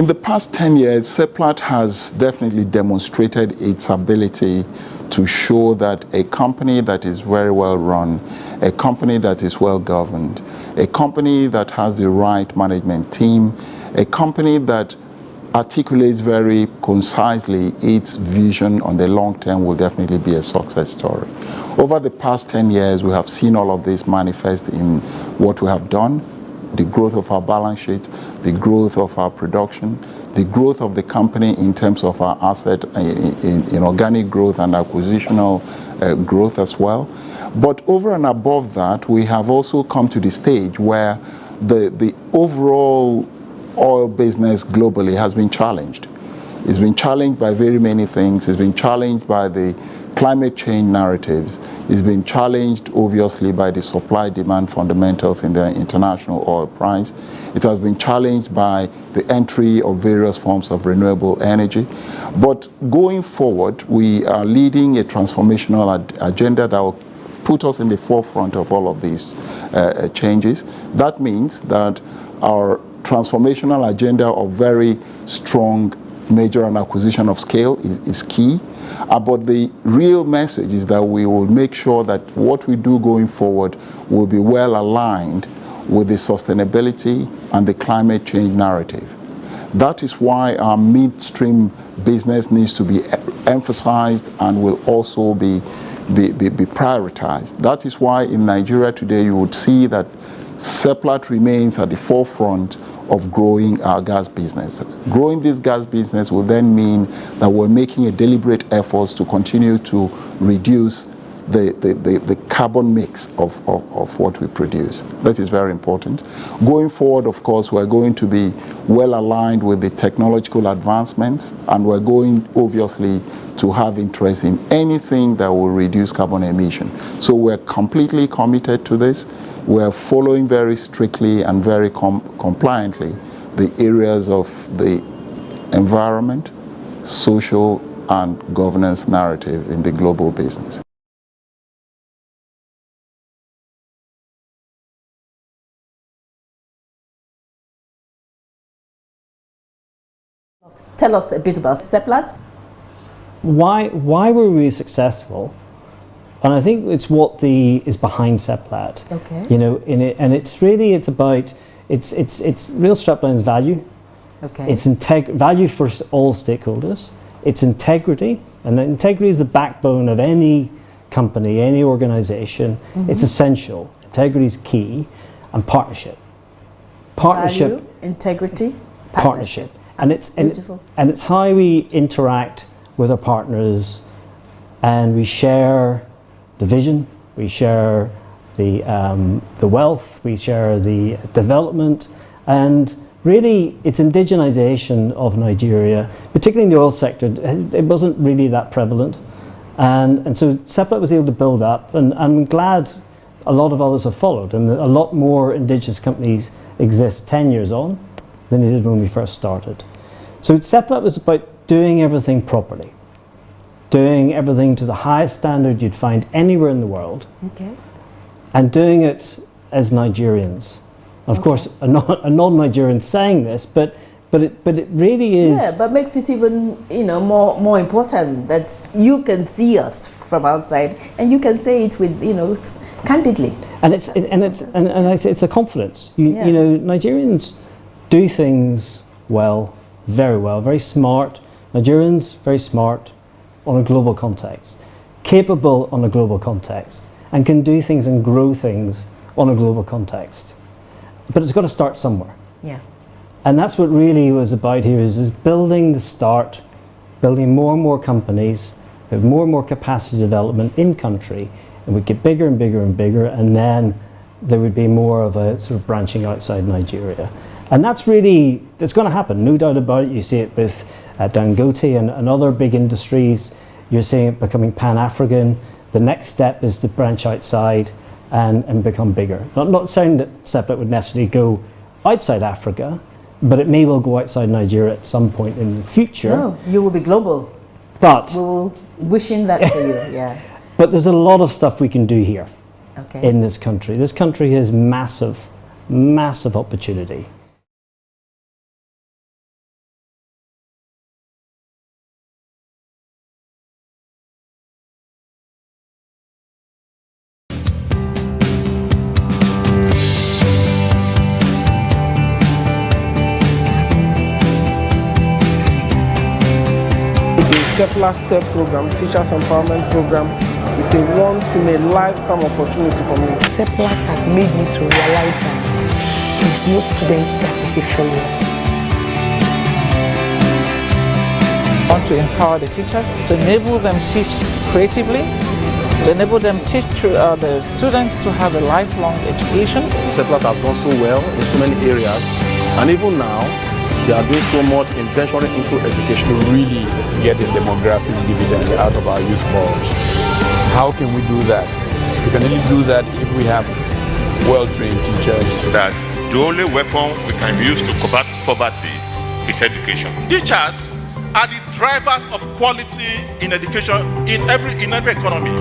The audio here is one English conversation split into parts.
In the past 10 years, Seplat has definitely demonstrated its ability to show that a company that is very well run, a company that is well governed, a company that has the right management team, a company that articulates very concisely its vision on the long term will definitely be a success story. Over the past 10 years, we have seen all of this manifest in what we have done, the growth of our balance sheet, the growth of our production, the growth of the company in terms of our asset in organic growth and acquisitional growth as well. But over and above that, we have also come to the stage where the overall oil business globally has been challenged. It's been challenged by very many things. It's been challenged by the climate change narratives. It's been challenged obviously by the supply-demand fundamentals in the international oil price. It has been challenged by the entry of various forms of renewable energy. But going forward, we are leading a transformational agenda that will put us in the forefront of all of these changes. That means that our transformational agenda of very strong merger and acquisition of scale is key. But the real message is that we will make sure that what we do going forward will be well aligned with the sustainability and the climate change narrative. That is why our midstream business needs to be emphasized and will also be prioritized. That is why in Nigeria today you would see that Seplat remains at the forefront of growing our gas business. Growing this gas business will then mean that we're making a deliberate effort to continue to reduce the carbon mix of what we produce. That is very important. Going forward, of course, we're going to be well aligned with the technological advancements, and we're going obviously to have interest in anything that will reduce carbon emission. So we're completely committed to this. We're following very strictly and very compliantly the areas of the environment, social, and governance narrative in the global business. Tell us a bit about Seplat. Why were we successful? And I think it's what is behind Seplat. Okay. You know, and it's about it's real straplines value. Okay. It's value for all stakeholders. It's integrity, and integrity is the backbone of any company, any organization. It's essential. Integrity is key, and partnership. Value, integrity, partnership. And it's how we interact with our partners, and we share the vision, we share the wealth, we share the development, and really it's indigenization of Nigeria, particularly in the oil sector. It wasn't really that prevalent, and so Seplat was able to build up, and I'm glad a lot of others have followed, and a lot more indigenous companies exist 10 years on than they did when we first started. So Seplat was about doing everything properly. Doing everything to the highest standard you'd find anywhere in the world, okay, and doing it as Nigerians. Of course, a non-Nigerian saying this, but it really is. Yeah, but makes it even more important that you can see us from outside and you can say it with candidly. And it's a confidence. You know, Nigerians do things well, very smart. Nigerians very smart. On a global context, capable on a global context, and can do things and grow things on a global context. But it's got to start somewhere. Yeah. And that's what really was about here is building the start, building more and more companies, with more and more capacity development in country, and we'd get bigger and bigger and bigger, and then there would be more of a sort of branching outside Nigeria. And that's going to happen, no doubt about it. You see it with Dangote and other big industries. You're seeing it becoming Pan-African. The next step is to branch outside and become bigger. Not saying that Seplat would necessarily go outside Africa, but it may well go outside Nigeria at some point in the future. No, you will be global. But we're wishing that for you, yeah. But there's a lot of stuff we can do here in this country. This country has massive opportunity. Seplat 8Th program, Teachers Empowerment Program, is a once-in-a-lifetime opportunity for me. Seplat has made me to realize that there is no student that is a failure. I want to empower the teachers to enable them teach creatively, to enable them teach the students to have a lifelong education. Seplat has done so well in so many areas, and even now they are doing so much intentionally into education to really get the demographic dividend out of our youth boards. How can we do that? We can only do that if we have well-trained teachers. That the only weapon we can use to combat poverty is education. Teachers are the drivers of quality in education in every economy.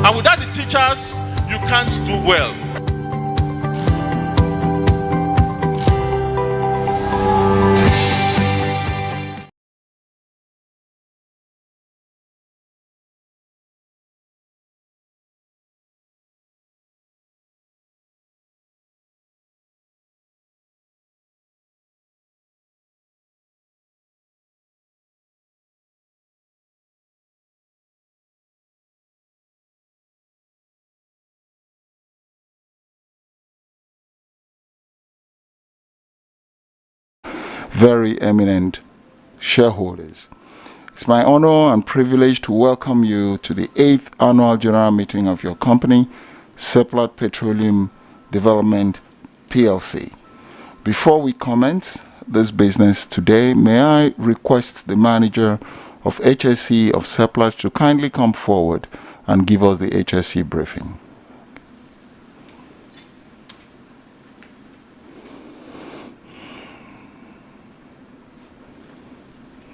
And without the teachers, you can't do well. Very eminent shareholders. It's my honor and privilege to welcome you to the 8th annual general meeting of your company, Seplat Petroleum Development PLC. Before we commence this business today, may I request the manager of HSE of Seplat to kindly come forward and give us the HSE briefing.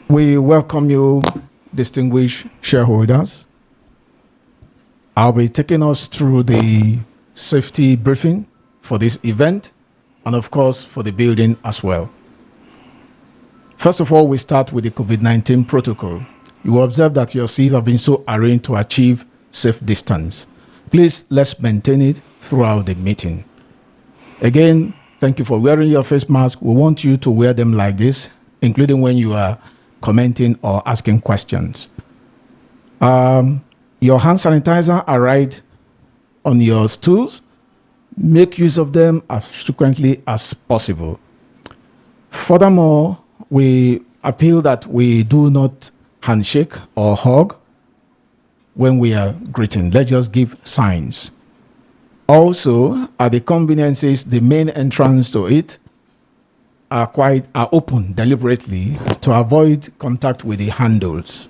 We welcome you, distinguished shareholders. I'll be taking us through the safety briefing for this event and, of course, for the building as well. First of all, we start with the COVID-19 protocol. You will observe that your seats have been so arranged to achieve safe distance. Please, let's maintain it throughout the meeting. Again, thank you for wearing your face mask. We want you to wear them like this, including when you are commenting or asking questions. Your hand sanitizer are right on your stools. Make use of them as frequently as possible. Furthermore, we appeal that we do not handshake or hug when we are greeting. Let's just give signs. Also, at the conveniences, the main entrance to it are open deliberately to avoid contact with the handles.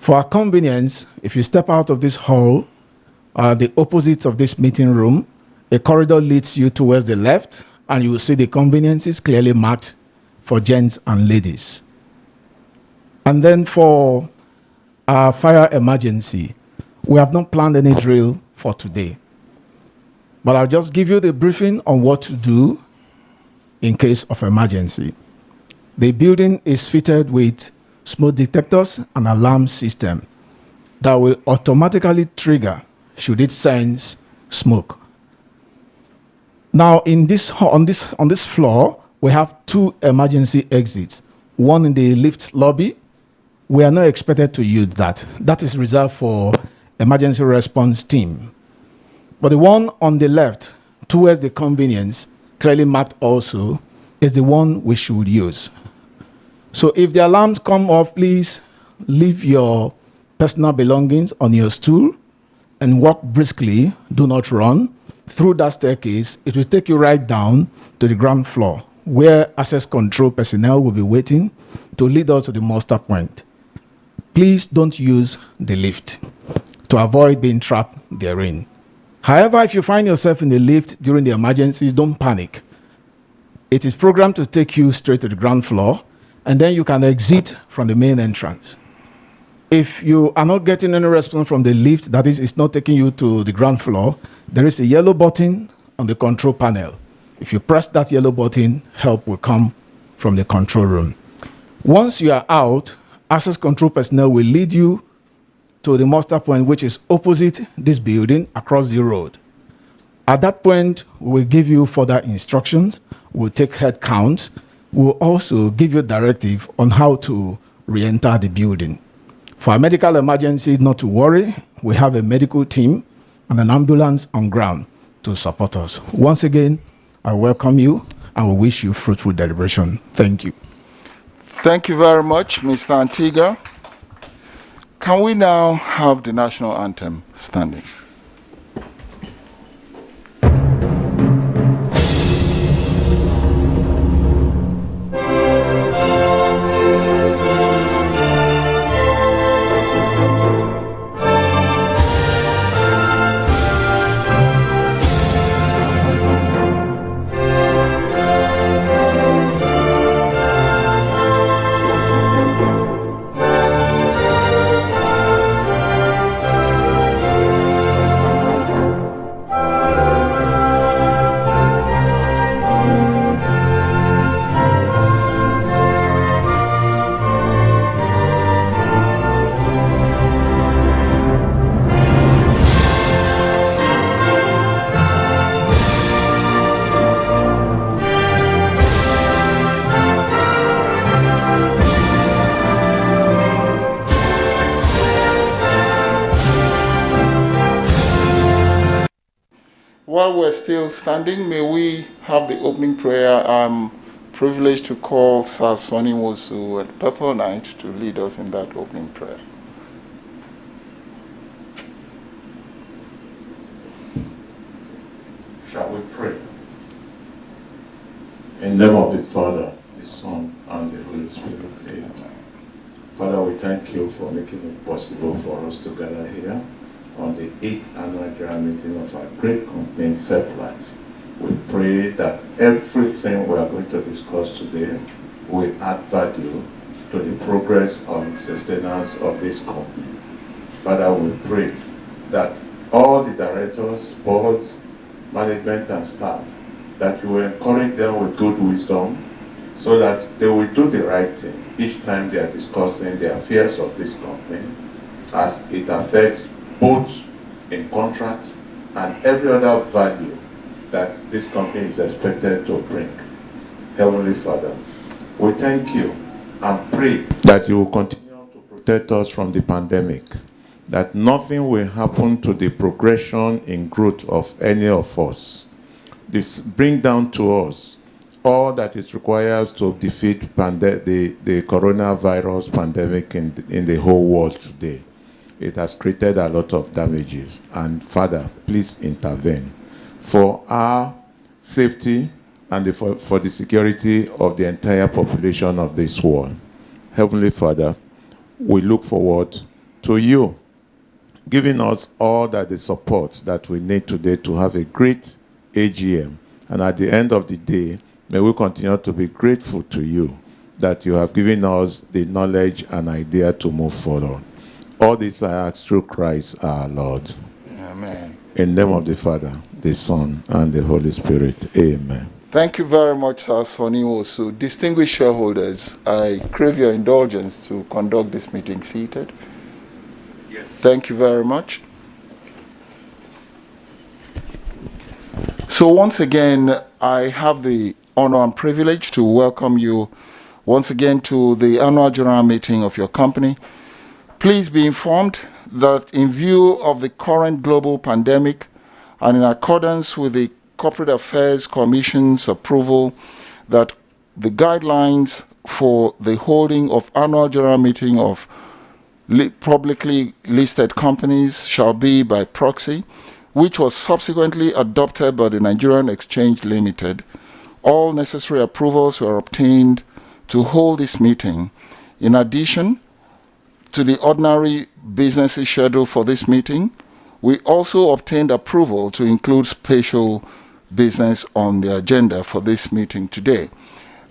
For our convenience, if you step out of this hall, the opposite of this meeting room, a corridor leads you towards the left, and you will see the conveniences clearly marked for gents and ladies. And then for our fire emergency, we have not planned any drill for today, but I'll just give you the briefing on what to do in case of emergency. The building is fitted with smoke detectors and alarm system that will automatically trigger should it sense smoke. Now, on this floor, we have two emergency exits. One in the lift lobby. We are not expected to use that. That is reserved for emergency response team. But the one on the left, towards the convenience, clearly marked also, is the one we should use. So if the alarms come off, please leave your personal belongings on your stool and walk briskly, do not run, through that staircase. It will take you right down to the ground floor, where access control personnel will be waiting to lead us to the muster point. Please don't use the lift to avoid being trapped therein. However, if you find yourself in the lift during the emergencies, don't panic. It is programmed to take you straight to the ground floor, and then you can exit from the main entrance. If you are not getting any response from the lift, that is, it's not taking you to the ground floor, there is a yellow button on the control panel. If you press that yellow button, help will come from the control room. Once you are out, access control personnel will lead you to the muster point, which is opposite this building across the road. At that point, we'll give you further instructions. We'll take head counts. We'll also give you directive on how to re-enter the building. For a medical emergency, not to worry, we have a medical team and an ambulance on ground to support us. Once again, I welcome you and we wish you fruitful deliberation. Thank you. Thank you very much, Mr. Antigua. Can we now have the national anthem standing? While we're still standing, may we have the opening prayer. I'm privileged to call Sir Sonny Wosu at Purple Night to lead us in that opening prayer. Shall we pray? In the name of the Father, the Son, and the Holy Spirit. Amen. Father, we thank you for making it possible for us to gather here on the 8th annual general meeting of our great company, Seplat. We pray that everything we are going to discuss today will add value to the progress and sustenance of this company. Father, we pray that all the directors, boards, management and staff, that you will encourage them with good wisdom so that they will do the right thing each time they are discussing the affairs of this company as it affects both in contract and every other value that this company is expected to bring. Heavenly Father, we thank you and pray that you will continue to protect us from the pandemic, that nothing will happen to the progression in growth of any of us. This bring down to us all that is required to defeat the coronavirus pandemic in the whole world today. It has created a lot of damages. And Father, please intervene for our safety and for the security of the entire population of this world. Heavenly Father, we look forward to you giving us all that the support that we need today to have a great AGM. And at the end of the day, may we continue to be grateful to you that you have given us the knowledge and idea to move forward. All this I ask through Christ our Lord. Amen. In the name of the Father, the Son, and the Holy Spirit. Amen. Thank you very much, Sir Sonny Wosu. Distinguished shareholders, I crave your indulgence to conduct this meeting seated. Yes. Thank you very much. So once again, I have the honor and privilege to welcome you once again to the annual general meeting of your company. Please be informed that in view of the current global pandemic and in accordance with the Corporate Affairs Commission's approval that the guidelines for the holding of annual general meeting of publicly listed companies shall be by proxy, which was subsequently adopted by the Nigerian Exchange Limited, all necessary approvals were obtained to hold this meeting. In addition to the ordinary business schedule for this meeting, we also obtained approval to include special business on the agenda for this meeting today.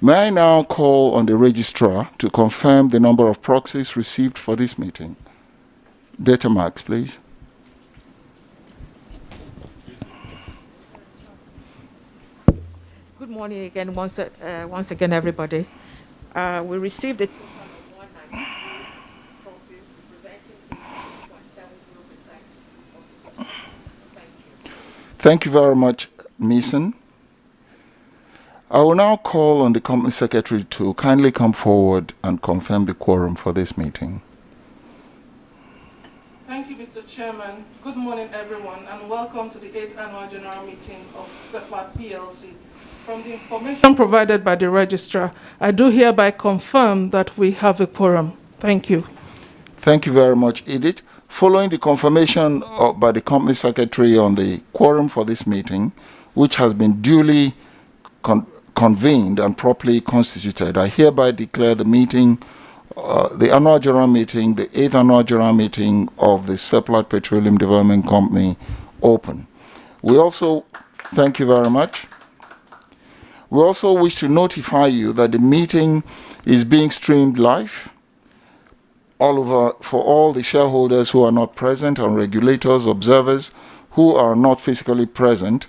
May I now call on the registrar to confirm the number of proxies received for this meeting? Data marks, please. Good morning again, once again, everybody. We received a Thank you very much, Mason. I will now call on the company secretary to kindly come forward and confirm the quorum for this meeting. Chairman. Good morning, everyone, and welcome to the 8th Annual General Meeting of Seplat PLC. From the information provided by the Registrar, I do hereby confirm that we have a quorum. Thank you. Thank you very much, Edith. Following the confirmation by the Company Secretary on the quorum for this meeting, which has been duly convened and properly constituted, I hereby declare the meeting, the annual general meeting, the 8th annual general meeting of the Seplat Petroleum Development Company open. We also, thank you very much. We also wish to notify you that the meeting is being streamed live all over for all the shareholders who are not present and regulators, observers who are not physically present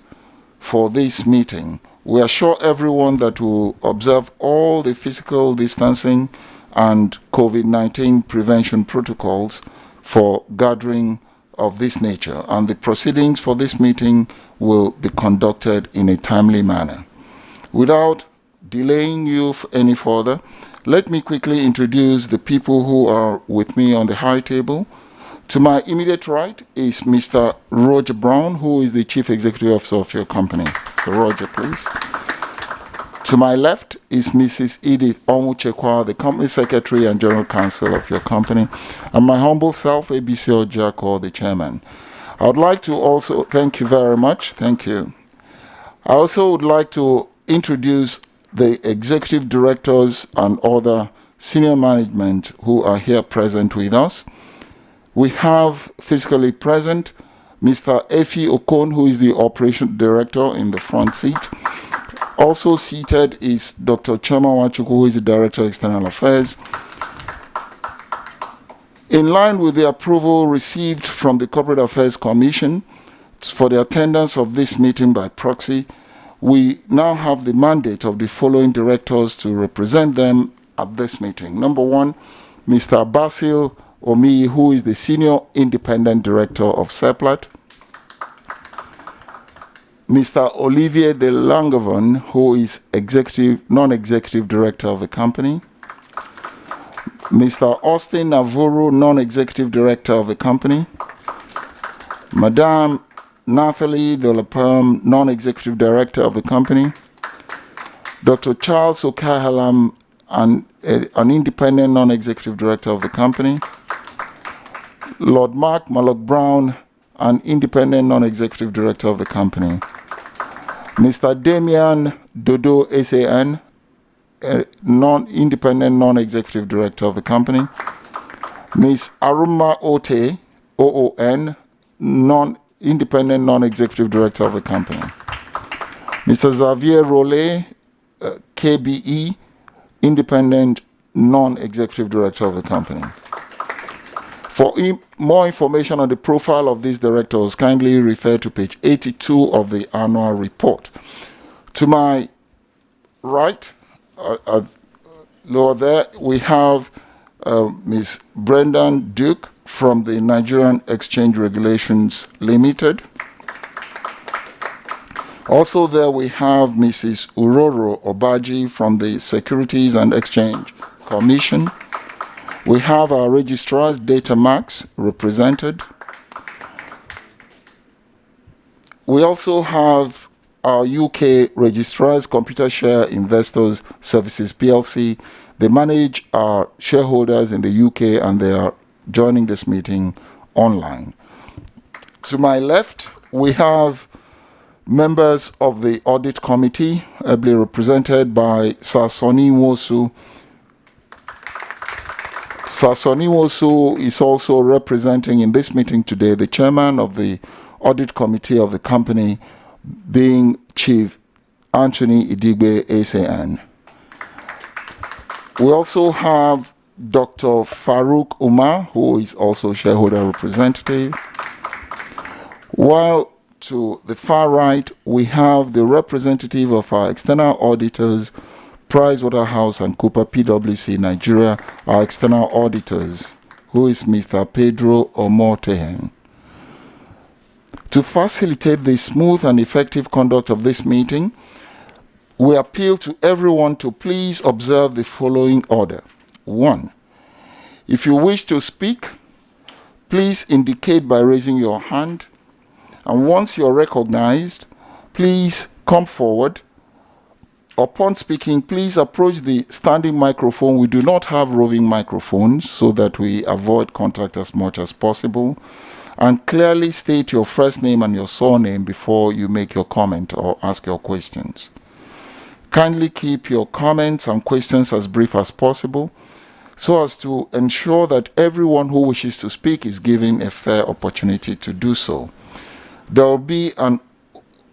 for this meeting. We assure everyone that will observe all the physical distancing and COVID-19 prevention protocols for gathering of this nature, and the proceedings for this meeting will be conducted in a timely manner. Without delaying you any further, let me quickly introduce the people who are with me on the high table. To my immediate right is Mr. Roger Brown, who is the Chief Executive Officer of your company. So Roger, please. To my left is Mrs. Edith Onwuchekwa, the Company Secretary and General Counsel of your company, and my humble self, ABC Ojako, the Chairman. I would like to also, thank you very much, thank you. I also would like to introduce the executive directors and other senior management who are here present with us. We have physically present Mr. Efi Okon, who is the operation director in the front seat. Also seated is Dr. Chema Wachuku, who is the Director of External Affairs. In line with the approval received from the Corporate Affairs Commission for the attendance of this meeting by proxy, we now have the mandate of the following directors to represent them at this meeting. Number one, Mr. Basil Omi, who is the Senior Independent Director of Seplat. Mr. Olivier de Langevin, who is non-executive director of the company. Mr. Austin Navuru, non-executive director of the company. Madame Nathalie Dolaperm, non-executive director of the company. Dr. Charles Okahalam, an independent non-executive director of the company. Lord Mark Mallock Brown, an independent non-executive director of the company. Mr. Damian Dodo SAN, a independent non-executive director of the company. Ms. Aruma Ote, OON, independent non-executive director of the company. Mr. Xavier Rollet, KBE, independent non-executive director of the company. For more information on the profile of these directors, kindly refer to page 82 of the annual report. To my right, lower there, we have Ms. Brendan Duke from the Nigerian Exchange Regulations Limited. Also there we have Mrs. Uroro Obaji from the Securities and Exchange Commission. We have our registrars, Datamax, represented. We also have our UK registrars, Computershare Investors Services PLC. They manage our shareholders in the UK and they are joining this meeting online. To my left, we have members of the Audit Committee, ably represented by Sir Sonny Wosu. Sir Sonny Wosu is also representing in this meeting today the chairman of the Audit Committee of the company, being Chief Anthony Idigbe SAN. We also have Dr. Farouk Umar, who is also shareholder representative. While to the far right, we have the representative of our external auditors, PricewaterhouseCoopers PwC Nigeria, our external auditors, who is Mr. Pedro Omotehen. To facilitate the smooth and effective conduct of this meeting, we appeal to everyone to please observe the following order. 1. If you wish to speak, please indicate by raising your hand. And once you're recognized, please come forward. Upon speaking, please approach the standing microphone. We do not have roving microphones so that we avoid contact as much as possible. And clearly state your first name and your surname before you make your comment or ask your questions. Kindly keep your comments and questions as brief as possible so as to ensure that everyone who wishes to speak is given a fair opportunity to do so. There will be an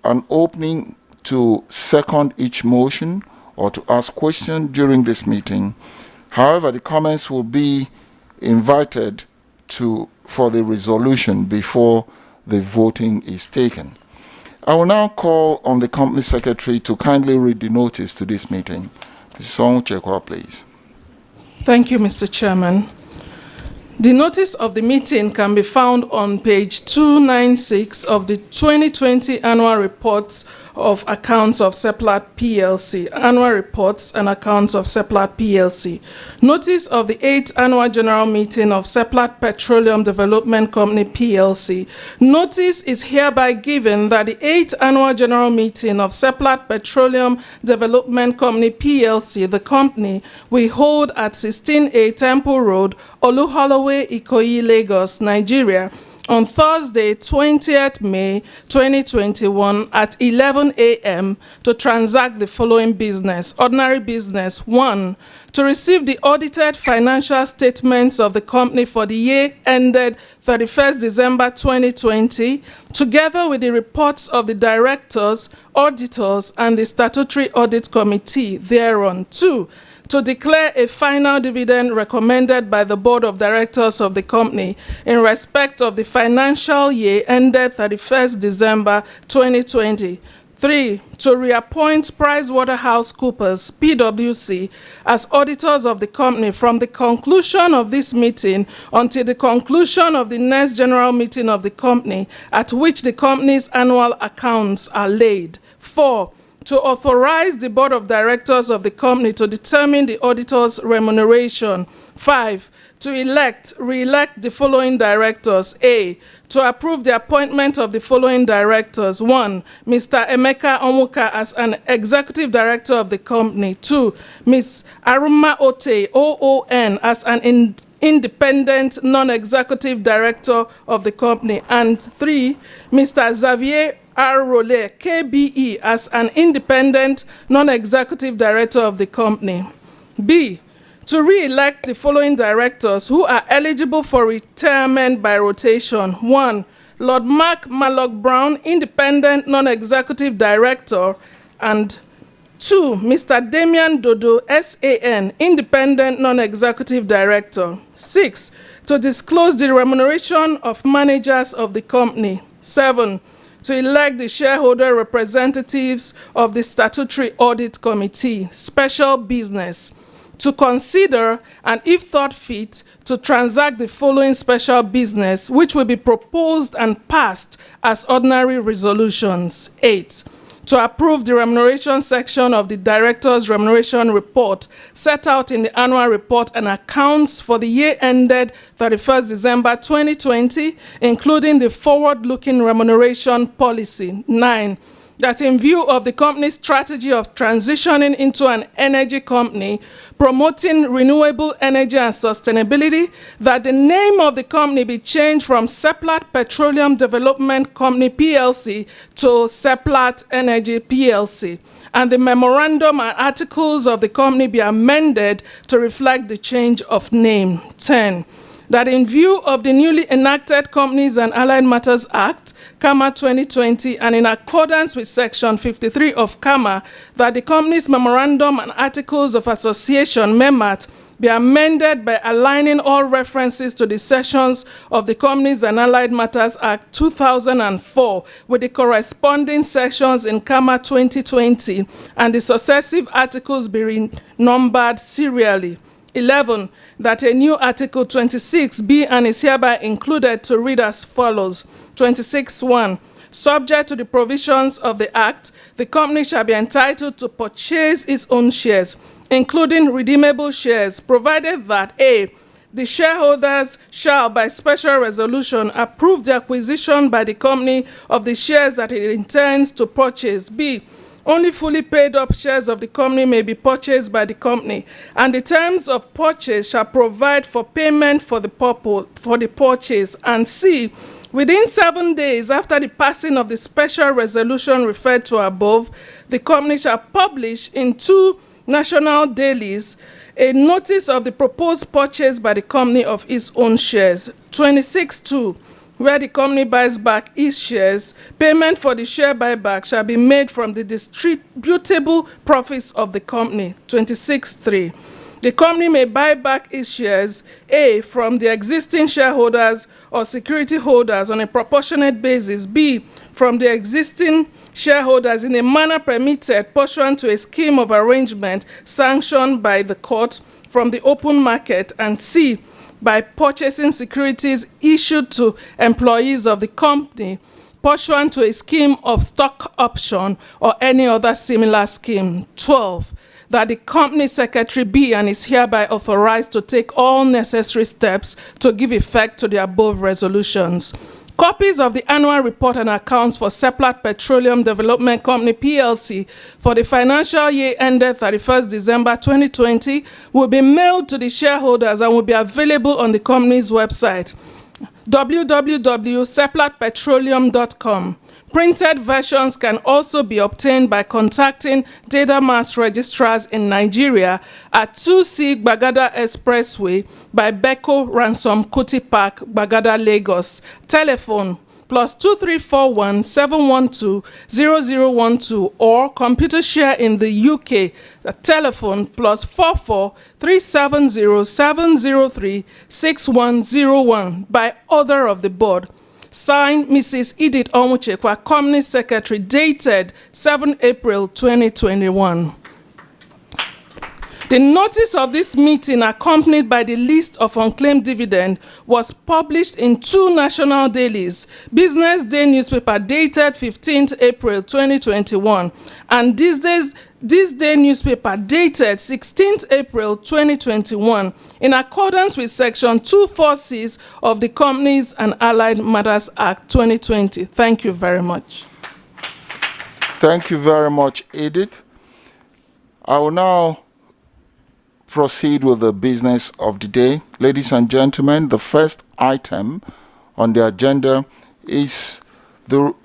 opening to second each motion or to ask questions during this meeting. However, the comments will be invited for the resolution before the voting is taken. I will now call on the company secretary to kindly read the notice to this meeting. Mrs. Onwuchekwa, please. Thank you, Mr. Chairman. The notice of the meeting can be found on page 296 of the 2020 annual reports of accounts of Seplat PLC, annual reports and accounts of Seplat PLC. Notice of the 8th annual general meeting of Seplat Petroleum Development Company PLC. Notice is hereby given that the 8th annual general meeting of Seplat Petroleum Development Company PLC, the company, will hold at 16A Temple Road, Oluholoway, Ikoyi, Lagos, Nigeria, on Thursday, 20th May 2021 at 11 a.m. to transact the following business. Ordinary business. 1. To receive the audited financial statements of the company for the year ended 31st December 2020, together with the reports of the directors, auditors, and the statutory audit committee thereon. 2. To declare a final dividend recommended by the Board of Directors of the company in respect of the financial year ended 31st December 2020. 3. To reappoint PricewaterhouseCoopers, PwC, as auditors of the company from the conclusion of this meeting until the conclusion of the next general meeting of the company at which the company's annual accounts are laid. 4. To authorize the Board of Directors of the company to determine the auditor's remuneration. 5. To re-elect the following directors. A. To approve the appointment of the following directors. 1. Mr. Emeka Onwuka as an executive director of the company. 2. Ms. Aruma Ote, OON, as an independent non-executive director of the company. And 3. Mr. Xavier R. Role, KBE, as an independent non-executive director of the company. B. To re-elect the following directors who are eligible for retirement by rotation. 1. Lord Mark Mallock Brown, independent non-executive director, and 2. Mr. Damian Dodo, SAN, independent non-executive director. 6. To disclose the remuneration of managers of the company. 7. To elect the shareholder representatives of the statutory audit committee. Special business. To consider and, if thought fit, to transact the following special business, which will be proposed and passed as ordinary resolutions. 8. To approve the remuneration section of the Director's Remuneration Report set out in the annual report and accounts for the year ended 31st December 2020, including the forward-looking remuneration policy. 9. That in view of the company's strategy of transitioning into an energy company, promoting renewable energy and sustainability, that the name of the company be changed from Seplat Petroleum Development Company PLC to Seplat Energy PLC, and the memorandum and articles of the company be amended to reflect the change of name. 10. That in view of the newly enacted Companies and Allied Matters Act, CAMA 2020, and in accordance with Section 53 of CAMA, that the company's Memorandum and Articles of Association, MEMAT, be amended by aligning all references to the sections of the Companies and Allied Matters Act 2004 with the corresponding sections in CAMA 2020, and the successive articles be numbered serially. 11. That a new Article 26 be and is hereby included to read as follows. 26.1. Subject to the provisions of the Act, the company shall be entitled to purchase its own shares, including redeemable shares, provided that A. the shareholders shall, by special resolution, approve the acquisition by the company of the shares that it intends to purchase. B, only fully paid up shares of the company may be purchased by the company, and the terms of purchase shall provide for payment for the purchase. And C, within 7 days after the passing of the special resolution referred to above, the company shall publish in 2 national dailies a notice of the proposed purchase by the company of its own shares. 26.2, where the company buys back its shares, payment for the share buyback shall be made from the distributable profits of the company. 26.3, the company may buy back its shares, A, from the existing shareholders or security holders on a proportionate basis, B, from the existing shareholders in a manner permitted pursuant to a scheme of arrangement sanctioned by the court from the open market, and C, by purchasing securities issued to employees of the company pursuant to a scheme of stock option or any other similar scheme. 12, that the company secretary be and is hereby authorized to take all necessary steps to give effect to the above resolutions. Copies of the annual report and accounts for Seplat Petroleum Development Company PLC for the financial year ended 31st December 2020 will be mailed to the shareholders and will be available on the company's website, www.seplatpetroleum.com. Printed versions can also be obtained by contacting Data Mass registrars in Nigeria at 2C Gbagada Expressway by Beko Ransom Kuti Park, Gbagada, Lagos. Telephone +2341 712 0012 or computer share in the UK. Telephone +44 370 703 6101 by order of the board. Signed, Mrs. Edith Onwuchekwa, Company Secretary, dated 7 April 2021. The notice of this meeting, accompanied by the list of unclaimed dividend, was published in 2 national dailies, Business Day newspaper dated 15th April 2021, and This Day newspaper dated 16th April 2021, in accordance with Section 246 of the Companies and Allied Matters Act 2020. Thank you very much. Thank you very much, Edith. I will now proceed with the business of the day. Ladies and gentlemen, the first item on the agenda is to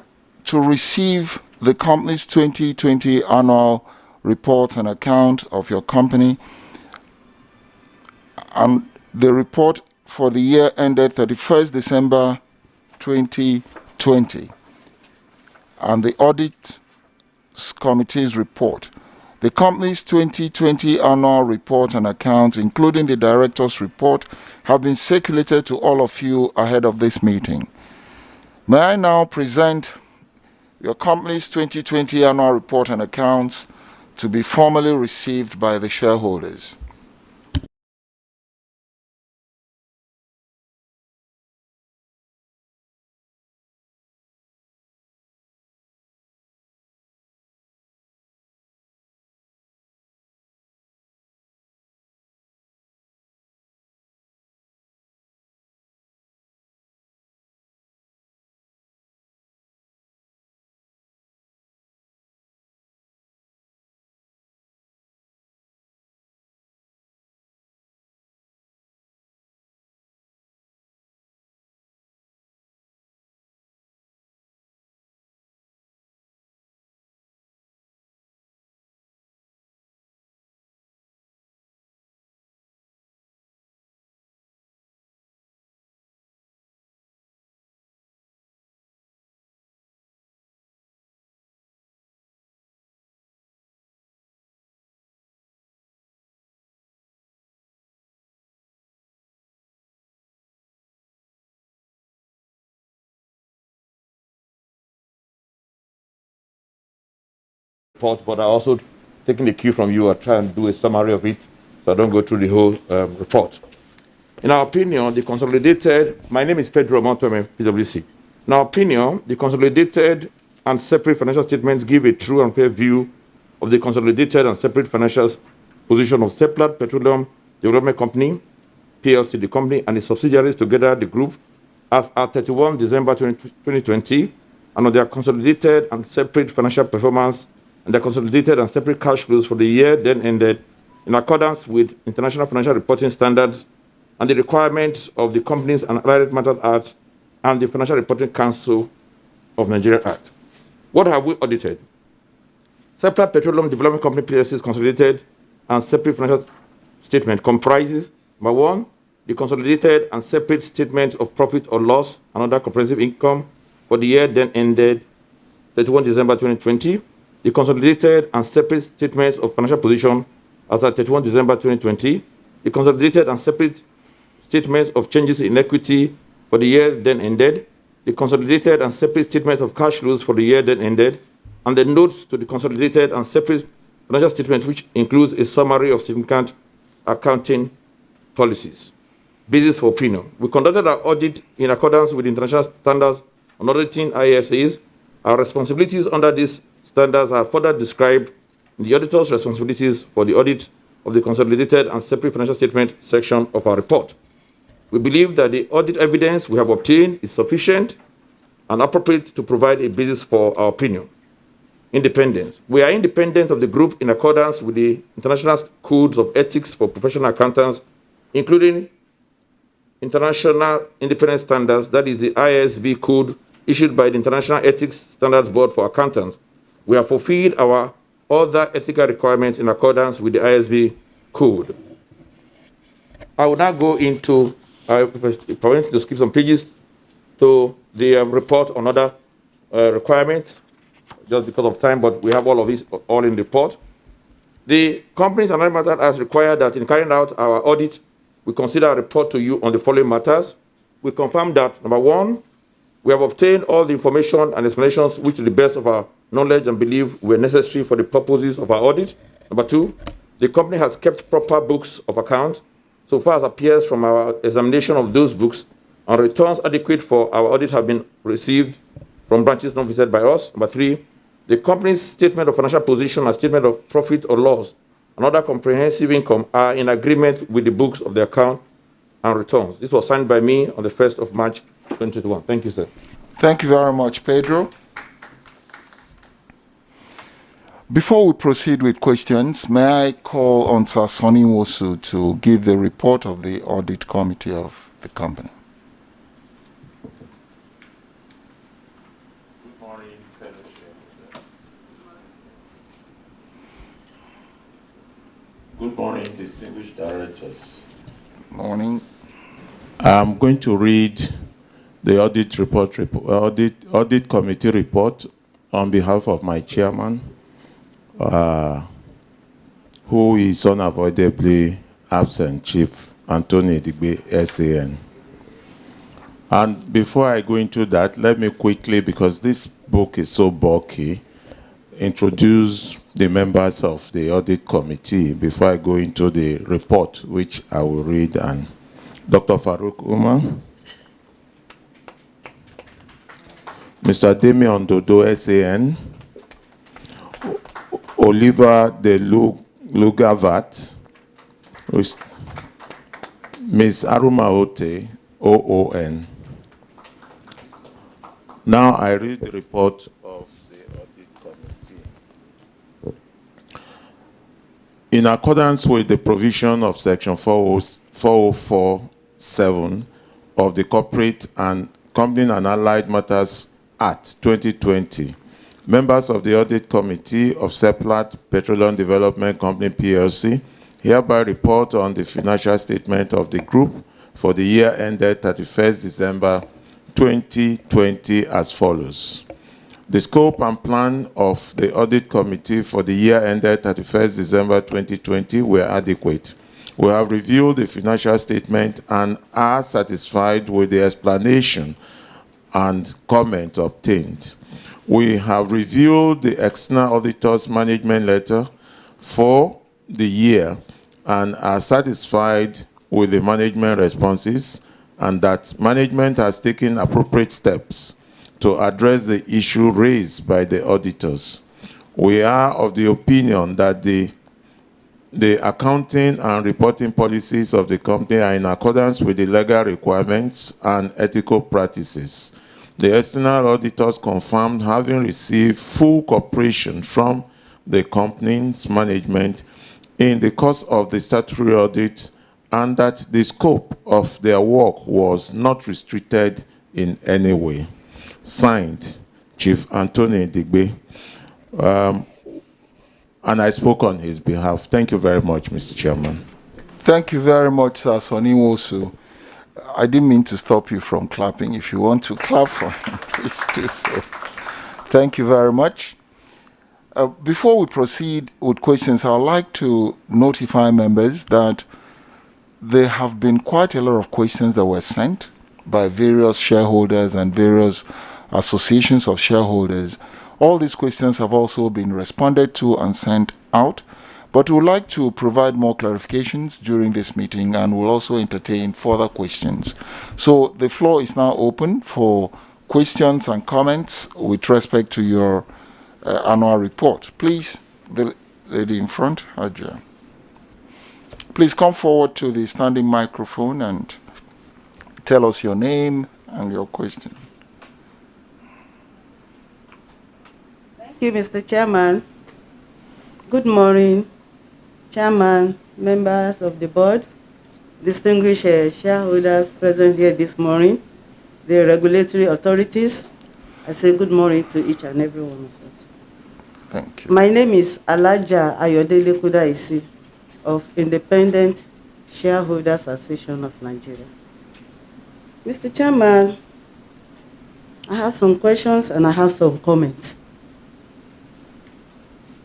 receive the company's 2020 annual report and account of your company, and the report for the year ended 31st December 2020, and the audit committee's report. The company's 2020 annual report and accounts, including the director's report, have been circulated to all of you ahead of this meeting. May I now present your company's 2020 annual report and accounts to be formally received by the shareholders. But I also taking the cue from you, I try and do a summary of it so I don't go through the whole report. In our opinion, the consolidated, my name is Pedro Montome, PwC. In our opinion, the consolidated and separate financial statements give a true and fair view of the consolidated and separate financial position of Seplat Petroleum Development Company PLC, the company, and its subsidiaries together, the group, as at 31 December 2020, and on their consolidated and separate financial performance and their consolidated and separate cash flows for the year then ended in accordance with International Financial Reporting Standards and the requirements of the Companies and Allied Matters Act and the Financial Reporting Council of Nigeria Act. What have we audited? Seplat Petroleum Development Company PLC's consolidated and separate financial statement comprises, number one, the consolidated and separate statement of profit or loss and other comprehensive income for the year then ended 31 December 2020, the consolidated and separate statements of financial position as at 31 December 2020, the consolidated and separate statements of changes in equity for the year then ended, the consolidated and separate statement of cash flows for the year then ended, and the notes to the consolidated and separate financial statement, which includes a summary of significant accounting policies. Basis for opinion. We conducted our audit in accordance with international standards on auditing ISAs. Our responsibilities under these standards are further described in the auditor's responsibilities for the audit of the consolidated and separate financial statement section of our report. We believe that the audit evidence we have obtained is sufficient and appropriate to provide a basis for our opinion. Independence. We are independent of the group in accordance with the International Codes of Ethics for Professional Accountants, including International Independent Standards, that is the ISB code issued by the International Ethics Standards Board for Accountants. We have fulfilled our other ethical requirements in accordance with the ISB code. I will now go into, if I want to skip some pages to the report on other requirements, just because of time, but we have all of this all in the report. The Companies and Allied Matters has required that in carrying out our audit, we consider a report to you on the following matters. We confirm that, number one, we have obtained all the information and explanations which, to the best of our knowledge and belief, were necessary for the purposes of our audit. Number two, the company has kept proper books of account so far as appears from our examination of those books, and returns adequate for our audit have been received from branches not visited by us. Number three, the company's statement of financial position and statement of profit or loss and other comprehensive income are in agreement with the books of the account and returns. This was signed by me on the 1st of March 2021. Thank you, sir. Thank you very much, Pedro. Before we proceed with questions, may I call on Sir Sonny Wosu to give the report of the audit committee of the company. Good morning, fellow shareholders. Good morning, distinguished directors. Morning. I'm going to read the audit committee report on behalf of my chairman, who is unavoidably absent, Chief Anthony Digbe, SAN. And before I go into that, let me quickly, because this book is so bulky, introduce the members of the audit committee before I go into the report, which I will read. And Dr. Farouk Umar, Mr. Demian Dodo, SAN, Oliver de Lugavat, Ms. Aruma Ote, OON. Now I read the report of the audit committee. In accordance with the provision of Section 4047 of the Corporate and Company and Allied Matters Act 2020, members of the Audit Committee of Seplat Petroleum Development Company PLC hereby report on the financial statement of the group for the year ended 31st December 2020 as follows. The scope and plan of the Audit Committee for the year ended 31st December 2020 were adequate. We have reviewed the financial statement and are satisfied with the explanation and comment obtained. We have reviewed the external auditor's management letter for the year and are satisfied with the management responses and that management has taken appropriate steps to address the issue raised by the auditors. We are of the opinion that the The accounting and reporting policies of the company are in accordance with the legal requirements and ethical practices. The external auditors confirmed having received full cooperation from the company's management in the course of the statutory audit, and that the scope of their work was not restricted in any way. Signed, Chief Anthony Digbe. And I spoke on his behalf. Thank you very much, Mr. Chairman. Thank you very much, Sir Sonny Wosu. I didn't mean to stop you from clapping. If you want to clap for him, please do so. Thank you very much. Before we proceed with questions, I'd like to notify members that there have been quite a lot of questions that were sent by various shareholders and various associations of shareholders. All these questions have also been responded to and sent out, but we would like to provide more clarifications during this meeting, and we'll also entertain further questions. So the floor is now open for questions and comments with respect to your annual report. Please, the lady in front, Haja. Please come forward to the standing microphone and tell us your name and your question. Thank you, Mr. Chairman. Good morning, Chairman, members of the board, distinguished shareholders present here this morning, the regulatory authorities. I say good morning to each and every one of us. Thank you. My name is Alaja Ayodele Kudaisi of Independent Shareholders Association of Nigeria. Mr. Chairman, I have some questions and I have some comments.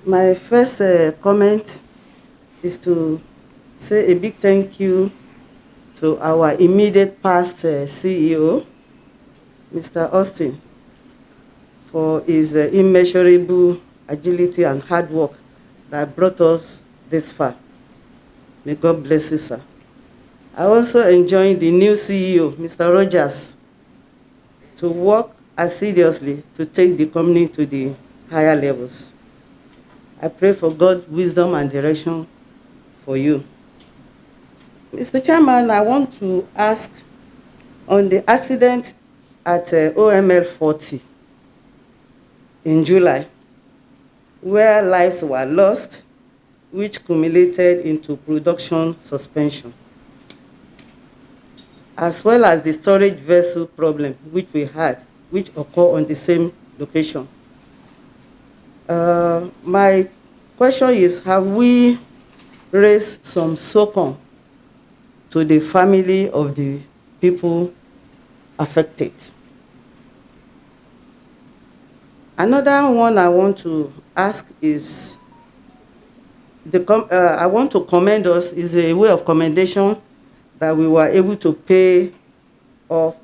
My first comment is to say a big thank you to our immediate past CEO, Mr. Austin, for his immeasurable agility and hard work that brought us this far. May God bless you, sir. I also enjoined the new CEO, Mr. Rogers, to work assiduously to take the company to the higher levels. I pray for God's wisdom and direction for you. Mr. Chairman, I want to ask on the accident at OML 40 in July, where lives were lost, which culminated into production suspension, as well as the storage vessel problem which we had, which occurred on the same location. My question is, have we raised some SOCOM to the family of the people affected? Another one I want to ask is, I want to commend us, is a way of commendation that we were able to pay off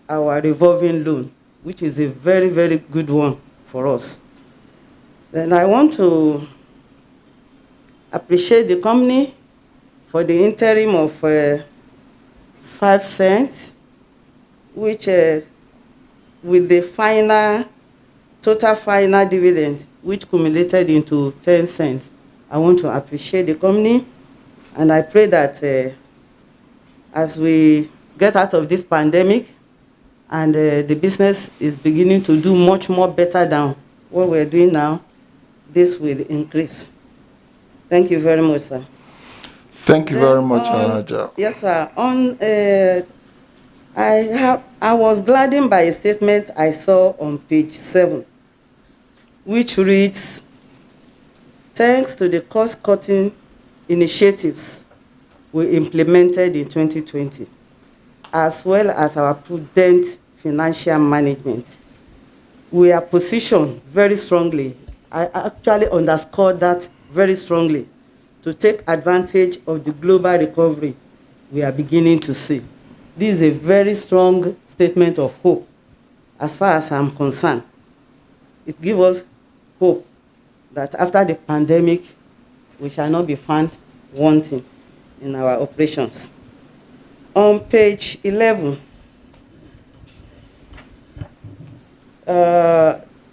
our revolving loan, which is a very, very good one for us. Then I want to appreciate the company for the interim of 5 cents, which with the total final dividend, which cumulated into 10 cents. I want to appreciate the company, and I pray that as we get out of this pandemic and the business is beginning to do much more better than what we're doing now, this will increase. Thank you very much, sir. Thank you very much, Alaja. Yes, sir. I was gladdened by a statement I saw on page 7, which reads, thanks to the cost-cutting initiatives we implemented in 2020, as well as our prudent financial management, we are positioned very strongly. I actually underscored that very strongly, to take advantage of the global recovery we are beginning to see. This is a very strong statement of hope as far as I'm concerned. It gives us hope that after the pandemic, we shall not be found wanting in our operations. On page 11,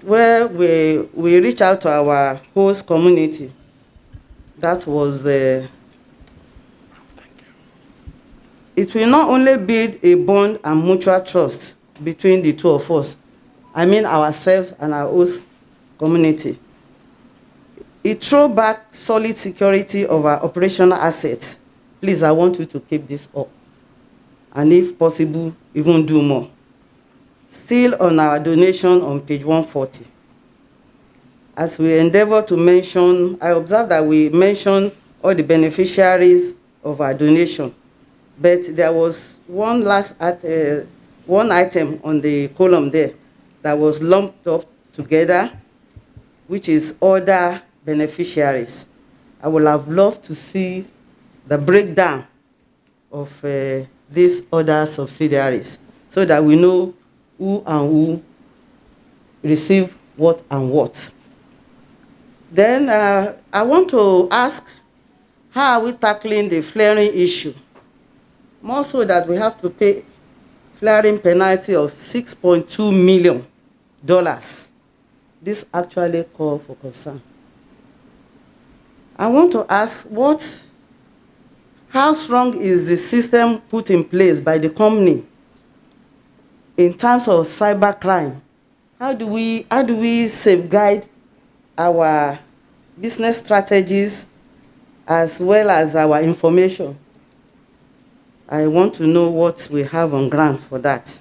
where we reach out to our host community, that was it will not only build a bond and mutual trust between the two of us, I mean ourselves and our host community. It throws back solid security of our operational assets. Please, I want you to keep this up. And if possible, even do more. Still on our donation on page 140. As we endeavor to mention, I observe that we mention all the beneficiaries of our donation. But there was one item on the column there that was lumped up together, which is other beneficiaries. I would have loved to see the breakdown of these other subsidiaries so that we know who and who receive what and what. Then I want to ask, how are we tackling the flaring issue? More so that we have to pay flaring penalty of $6.2 million. This actually calls for concern. I want to ask, how strong is the system put in place by the company in terms of cybercrime? How do we safeguard our business strategies as well as our information? I want to know what we have on ground for that.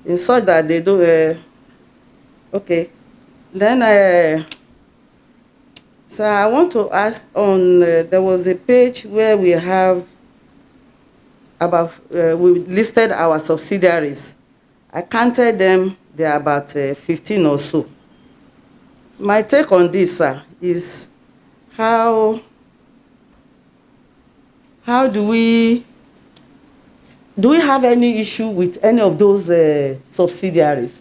In such that they do, okay. Then, so I want to ask on, there was a page where we have about, we listed our subsidiaries. I counted them, there are about 15 or so. My take on this, sir, is how do we have any issue with any of those subsidiaries?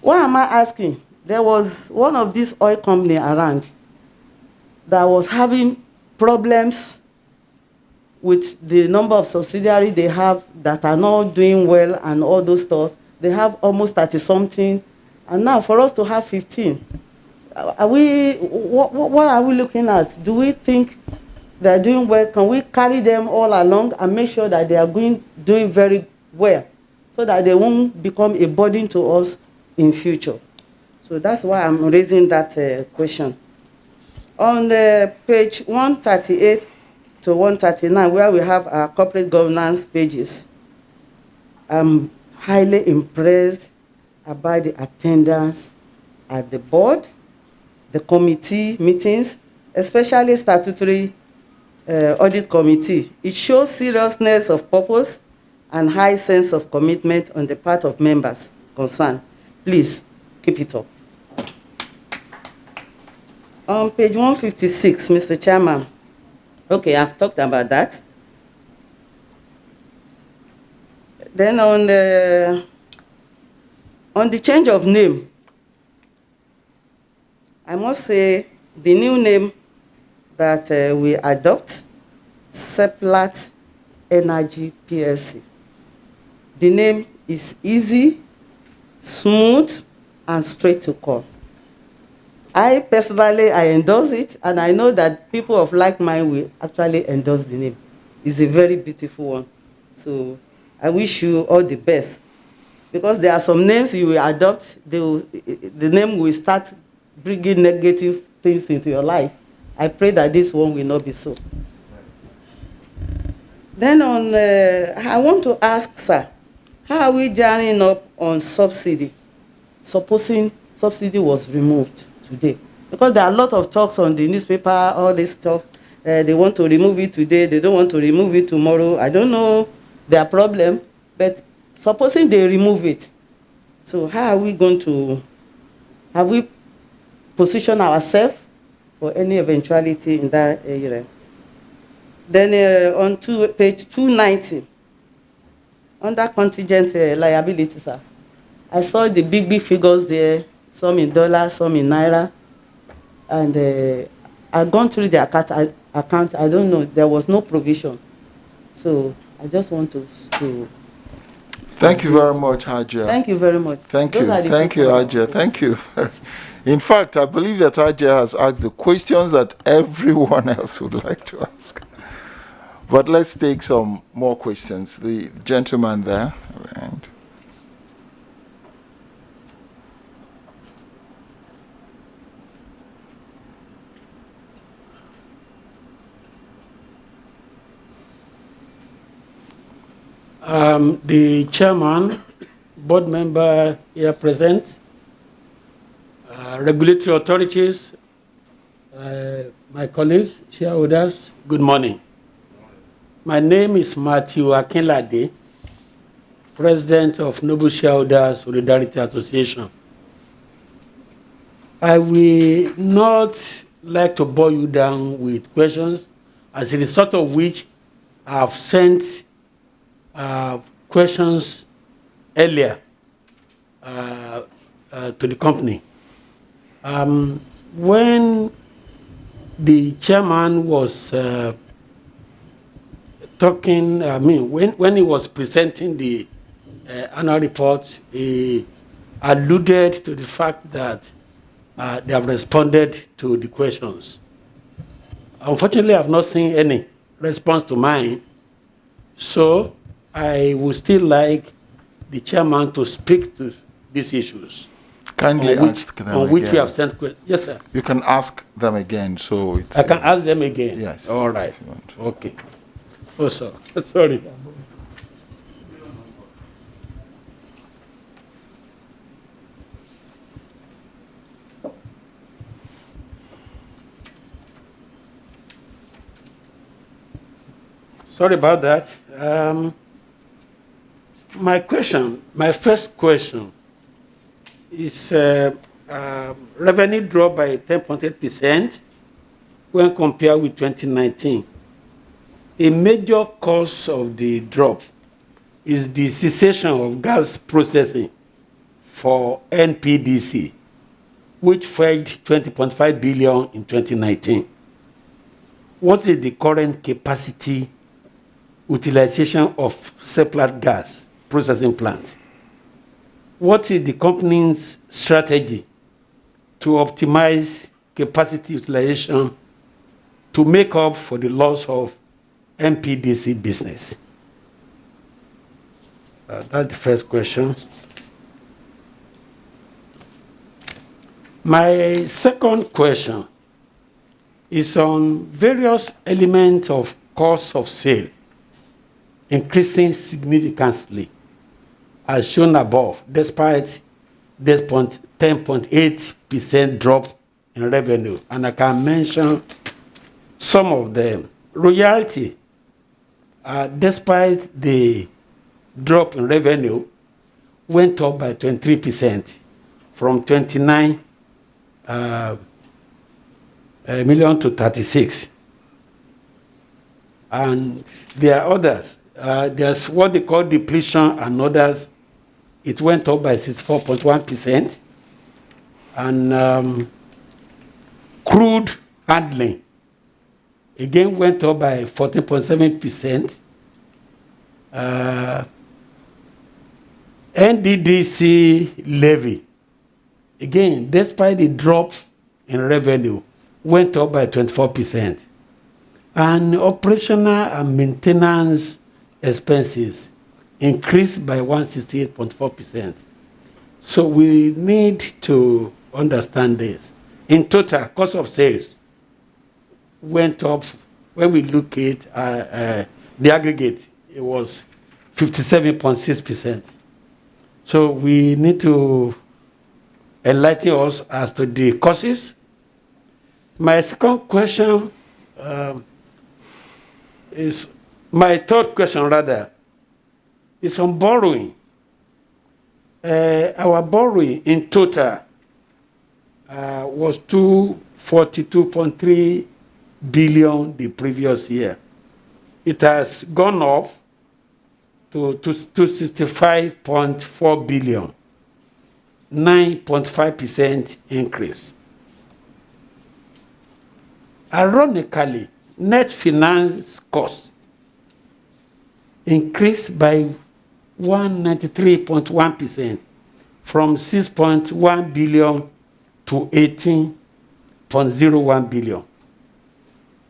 Why am I asking? There was one of these oil companies around that was having problems with the number of subsidiaries they have that are not doing well and all those stuff. They have almost 30-something, and now for us to have 15, what are we looking at? Do we think they're doing well? Can we carry them all along and make sure that they are doing very well so that they won't become a burden to us in future? So that's why I'm raising that question. On the page 138 to 139, where we have our corporate governance pages, I'm highly impressed about the attendance at the board, the committee meetings, especially statutory audit committee. It shows seriousness of purpose and high sense of commitment on the part of members concerned. Please keep it up. On page 156, Mr. Chairman, okay, I've talked about that. Then on the change of name, I must say the new name that we adopt, Seplat 8Th PLC. The name is easy, smooth, and straight to call. I personally endorse it, and I know that people of like mind will actually endorse the name. It's a very beautiful one. So I wish you all the best. Because there are some names you will adopt, the name will start bringing negative things into your life. I pray that this one will not be so. Then I want to ask, sir, how are we gearing up on subsidy? Supposing subsidy was removed today, because there are a lot of talks on the newspaper, all this stuff. They want to remove it today, they don't want to remove it tomorrow. I don't know their problem, but supposing they remove it, so how are we going to, have we positioned ourselves for any eventuality in that area? Then on page 290, under contingent liability, sir, I saw the big figures there, some in dollars, some in naira, and I've gone through the account. I don't know, there was no provision. So I just want to Thank you very much, Haja. Thank you very much. Thank Those you. are the Thank two you, points. Haja. Thank you. In fact, I believe that Haja has asked the questions that everyone else would like to ask. But let's take some more questions. The gentleman there. And the chairman, board member here present, regulatory authorities, my colleagues, shareholders, good morning. My name is Matthew Akinlade, President of Noble Shareholders Solidarity Association. I will not like to bore you down with questions, as a result of which I have sent questions earlier to the company. When the chairman was talking, when he was presenting the annual report, he alluded to the fact that they have responded to the questions. Unfortunately, I have not seen any response to mine, so I would still like the chairman to speak to these issues. kindly ask them on which again. you have sent questions. Yes, sir. You can ask them again, so it's... I can ask them again? Yes. All right. Okay. Oh, sir. Sorry. Sorry about that. My first question is revenue dropped by 10.8% when compared with 2019. A major cause of the drop is the cessation of gas processing for NPDC, which failed 20.5 billion in 2019. What is the current capacity utilization of Seplat gas processing plant? What is the company's strategy to optimize capacity utilization to make up for the loss of MPDC business? That's the first question. My second question is on various elements of cost of sale increasing significantly, as shown above, despite this 10.8% drop in revenue. And I can mention some of them. Royalty, despite the drop in revenue, went up by 23% from 29 million to 36. And there are others. There's what they call depletion and others. It went up by 64.1%. And crude handling, again, went up by 14.7%. NDDC levy, again, despite the drop in revenue, went up by 24%. And operational and maintenance expenses increased by 168.4%. So we need to understand this. In total, cost of sales went up. When we look at the aggregate, it was 57.6%. So we need to enlighten us as to the causes. My second question is, my third question rather, is on borrowing. Our borrowing in total was 242.3 billion the previous year. It has gone up to 265.4 billion, 9.5% increase. Ironically, net finance costs increased by 193.1%, from 6.1 billion to 18.01 billion.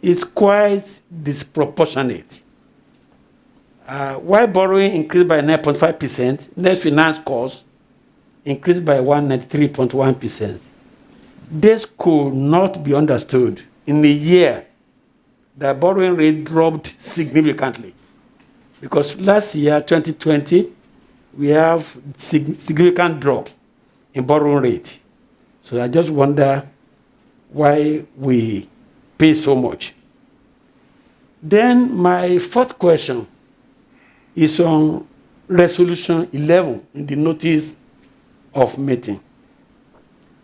It's quite disproportionate. While borrowing increased by 9.5%, net finance costs increased by 193.1%. This could not be understood in a year that borrowing rate dropped significantly. Because last year, 2020, we have significant drop in borrowing rate. So I just wonder why we pay so much. Then my fourth question is on resolution 11 in the notice of meeting.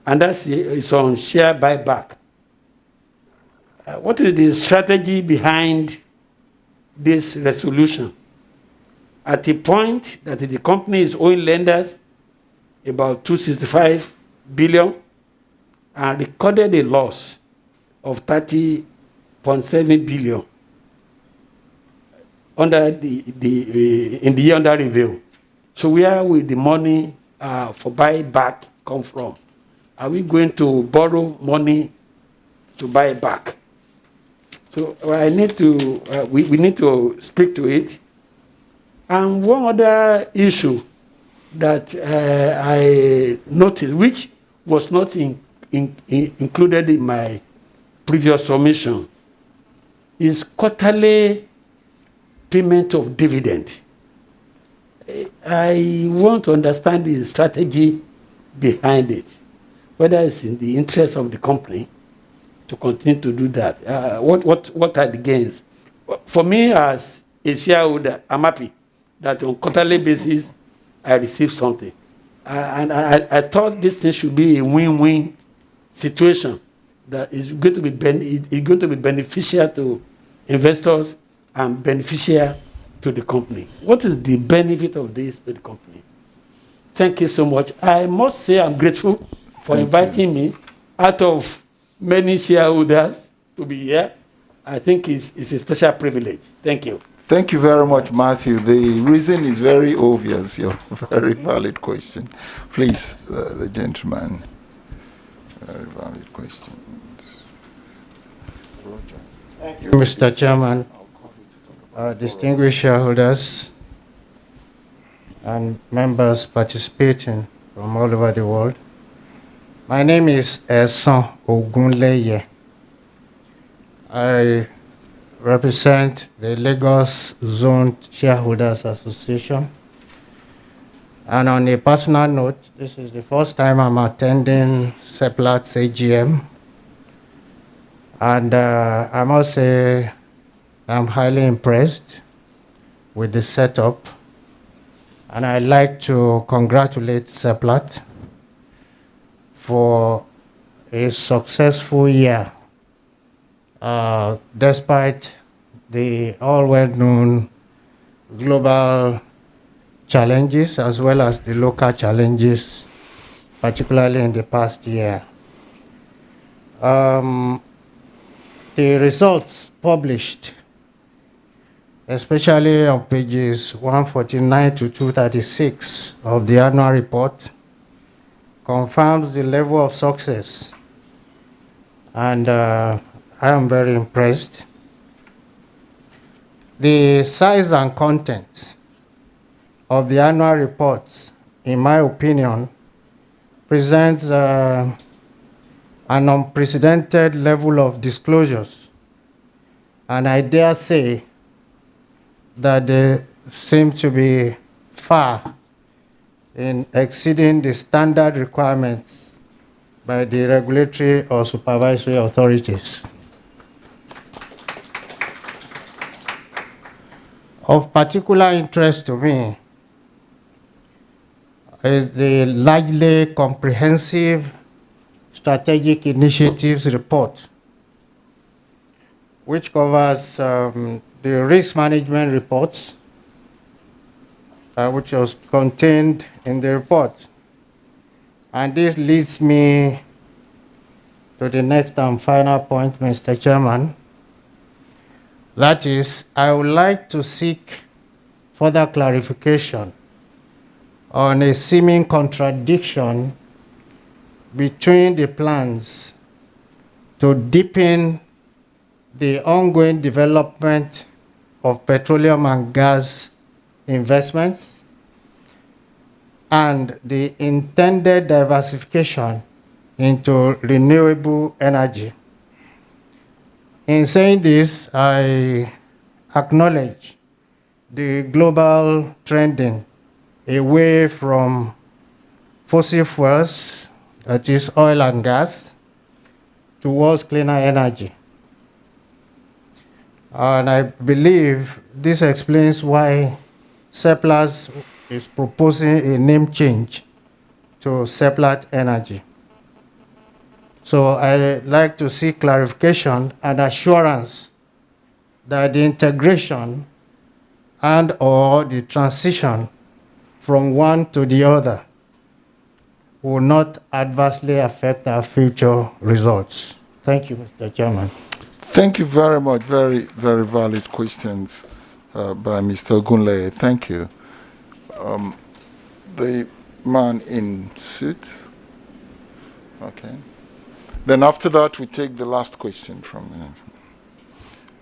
And is on share buyback. What is the strategy behind this resolution? At the point that the company is owing lenders about 265 billion and recorded a loss of 30.7 billion under in the year under review. So where will the money for buyback come from? Are we going to borrow money to buy back? So I need to, we need to speak to it. And one other issue that I noticed, which was not included in my previous submission, is quarterly payment of dividend. I want to understand the strategy behind it, whether it's in the interest of the company to continue to do that. What are the gains? For me, as a shareholder, I'm happy that on quarterly basis, I receive something. And I thought this thing should be a win-win situation that is going to be beneficial to investors and beneficial to the company. What is the benefit of this to the company? Thank you so much. I must say I'm grateful for inviting me out of many shareholders to be here. I think it's a special privilege. Thank you. Thank you very much, Matthew. The reason is very obvious. Your very valid question. Please, the gentleman. Very valid question. Thank you, Mr. Chairman, distinguished shareholders, and members participating from all over the world. My name is Esan Ogunleye. I represent the Lagos Zone Shareholders Association. And on a personal note, this is the first time I'm attending Seplat's AGM. And I must say I'm highly impressed with the setup. And I'd like to congratulate Seplat for a successful year, despite the all well-known global challenges as well as the local challenges, particularly in the past year. The results published, especially on pages 149 to 236 of the annual report, confirms the level of success, and I am very impressed. The size and contents of the annual report, in my opinion, presents an unprecedented level of disclosures, and I dare say that they seem to be far in exceeding the standard requirements by the regulatory or supervisory authorities. Of particular interest to me is the largely comprehensive strategic initiatives report, which covers the risk management reports, which was contained in the report. And this leads me to the next and final point, Mr. Chairman. That is, I would like to seek further clarification on a seeming contradiction between the plans to deepen the ongoing development of petroleum and gas investments and the intended diversification into renewable energy. In saying this, I acknowledge the global trending away from fossil fuels, that is oil and gas, towards cleaner energy. And I believe this explains why Seplat is proposing a name change to Seplat Energy. So I'd like to see clarification and assurance that the integration and or the transition from one to the other will not adversely affect our future results. Thank you, Mr. Chairman. Thank you very much. Very, very valid questions by Mr. Gunle. Thank you. The man in suit. Okay. Then after that, we take the last question from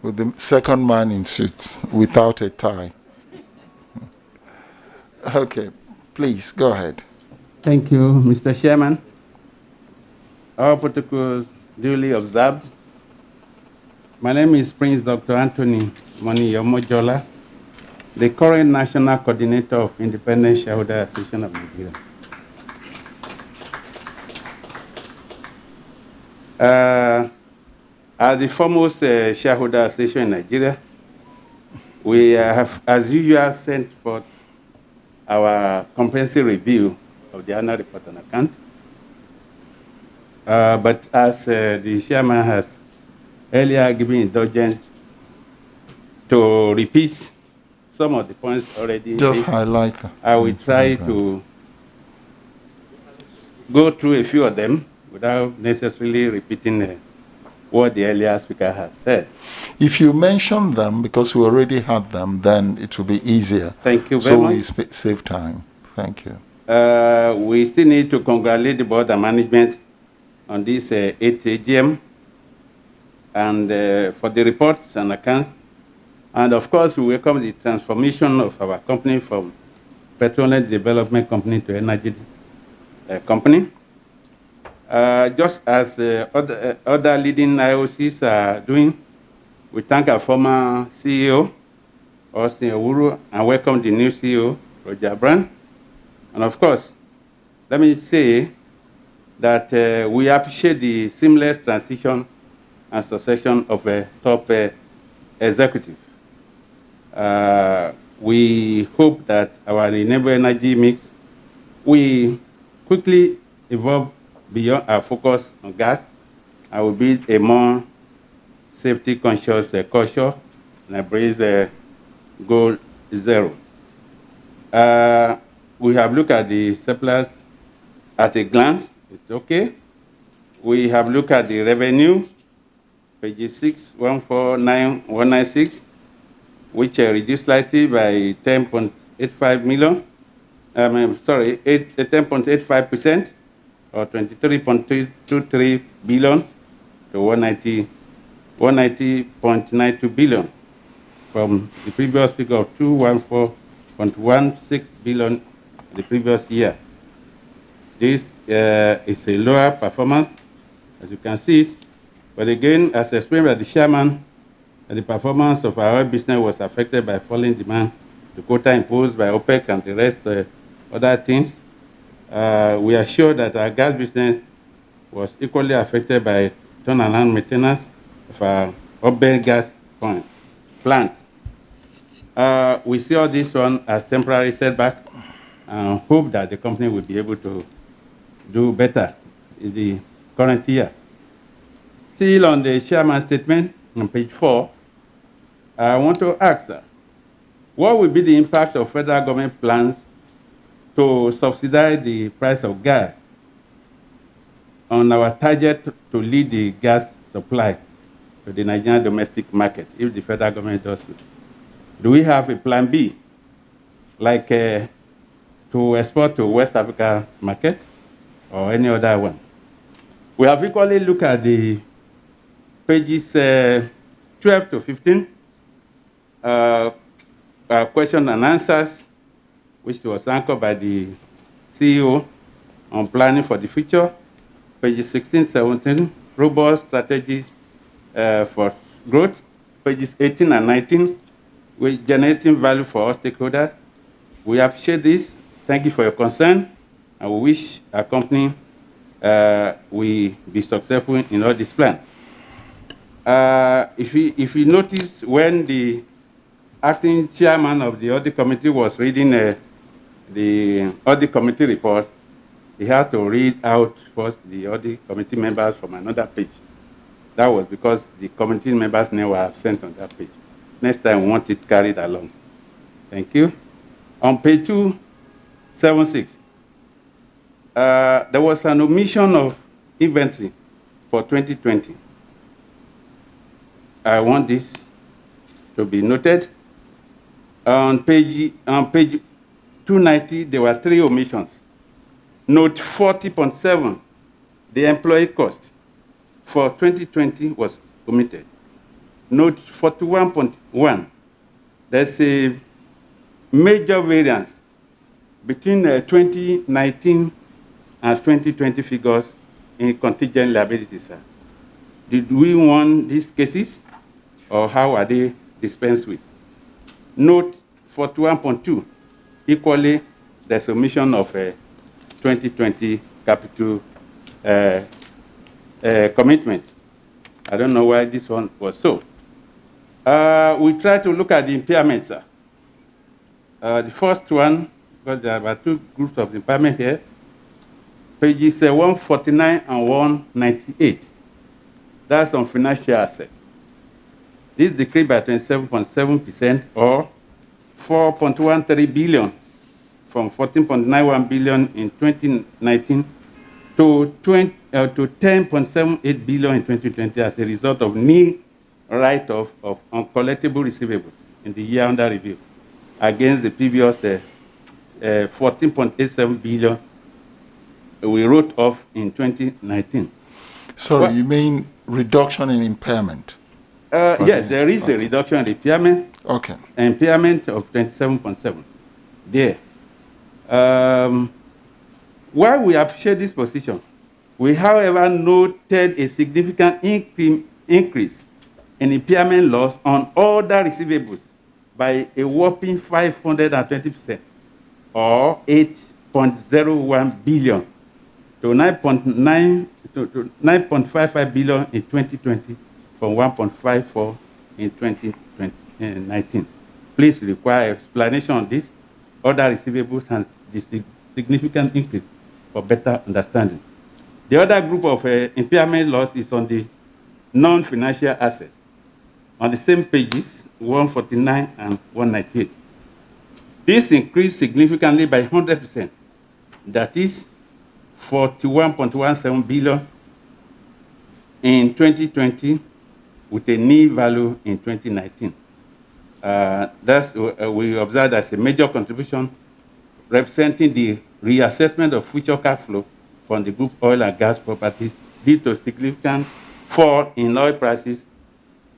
with the second man in suit without a tie. Okay, please go ahead. Thank you, Mr. Chairman. All protocols duly observed. My name is Prince Dr. Anthony Moni Yomojola, the current National Coordinator of Independent Shareholder Association of Nigeria. As the foremost shareholder association in Nigeria, we have, as usual, sent forth our comprehensive review of the annual report and account. But as the chairman has earlier given indulgence to repeat some of the points already, just highlight them. I will try to go through a few of them without necessarily repeating what the earlier speaker has said. If you mention them, because we already had them, then it will be easier. Thank you very much. So we save time. Thank you. We still need to congratulate the board and management on this 8th AGM and for the reports and accounts. And of course, we welcome the transformation of our company from petroleum development company to energy company. Just as other leading IOCs are doing, we thank our former CEO, Austin Owuru, and welcome the new CEO, Roger Brand. And of course, let me say that we appreciate the seamless transition and succession of a top executive. We hope that our renewable energy mix will quickly evolve beyond our focus on gas and will build a more safety-conscious culture and embrace goal zero. We have looked at the surplus at a glance. It's okay. We have looked at the revenue, page 6149196, which reduced slightly by 10.85 million. 10.85%, or 23.23 billion to 190.92 billion, from the previous figure of 214.16 billion the previous year. This is a lower performance, as you can see it, but again, as explained by the chairman, the performance of our oil business was affected by falling demand, the quota imposed by OPEC and the rest other things. We are sure that our gas business was equally affected by turnaround maintenance of our Oben gas plant. We see all this one as temporary setback and hope that the company will be able to do better in the current year. Still on the chairman's statement on page 4, I want to ask, what will be the impact of federal government plans to subsidize the price of gas on our target to lead the gas supply to the Nigerian domestic market if the federal government does it? Do we have a plan B, like to export to West Africa market or any other one. We have equally looked at the pages 12 to 15, question and answers, which was anchored by the CEO on planning for the future. Pages 16, 17, robust strategies for growth. Pages 18 and 19, with generating value for all stakeholders. We appreciate this. Thank you for your concern, and we wish our company will be successful in all this plan. If you notice, when the acting chairman of the audit committee was reading the audit committee report, he has to read out first the audit committee members from another page. That was because the committee members' names were absent on that page. Next time, we want it carried along. Thank you. On page 276, there was an omission of inventory for 2020. I want this to be noted. On page 290, there were 3 omissions. Note 40.7, the employee cost for 2020 was omitted. Note 41.1, there's a major variance between 2019 and 2020 figures in contingent liabilities, sir. Did we want these cases, or how are they dispensed with? Note 41.2, equally, there's omission of 2020 capital commitment. I don't know why this one was so. We try to look at the impairments, sir. The first one, because there are 2 groups of impairment here, pages 149 and 198. That's on financial assets. This decreased by 27.7%, or 4.13 billion, from 14.91 billion in 2019 to 10.78 billion in 2020 as a result of new write-off of uncollectible receivables in the year under review, against the previous 14.87 billion we wrote off in 2019. Sorry, you mean reduction in impairment? Yes, there is a reduction in impairment. Okay. Impairment of 27.7 there. While we appreciate this position, we, however, noted a significant increase in impairment loss on other receivables by a whopping 520%, or 8.01 billion to 9.55 billion in 2020 from 1.54 in 2019. Please require explanation on this, other receivables, and the significant increase for better understanding. The other group of impairment loss is on the non-financial assets, on the same pages, 149 and 198. This increased significantly by 100%. That is 41.17 billion in 2020, with a new value in 2019. We observed as a major contribution, representing the reassessment of future cash flow from the group oil and gas properties due to significant fall in oil prices,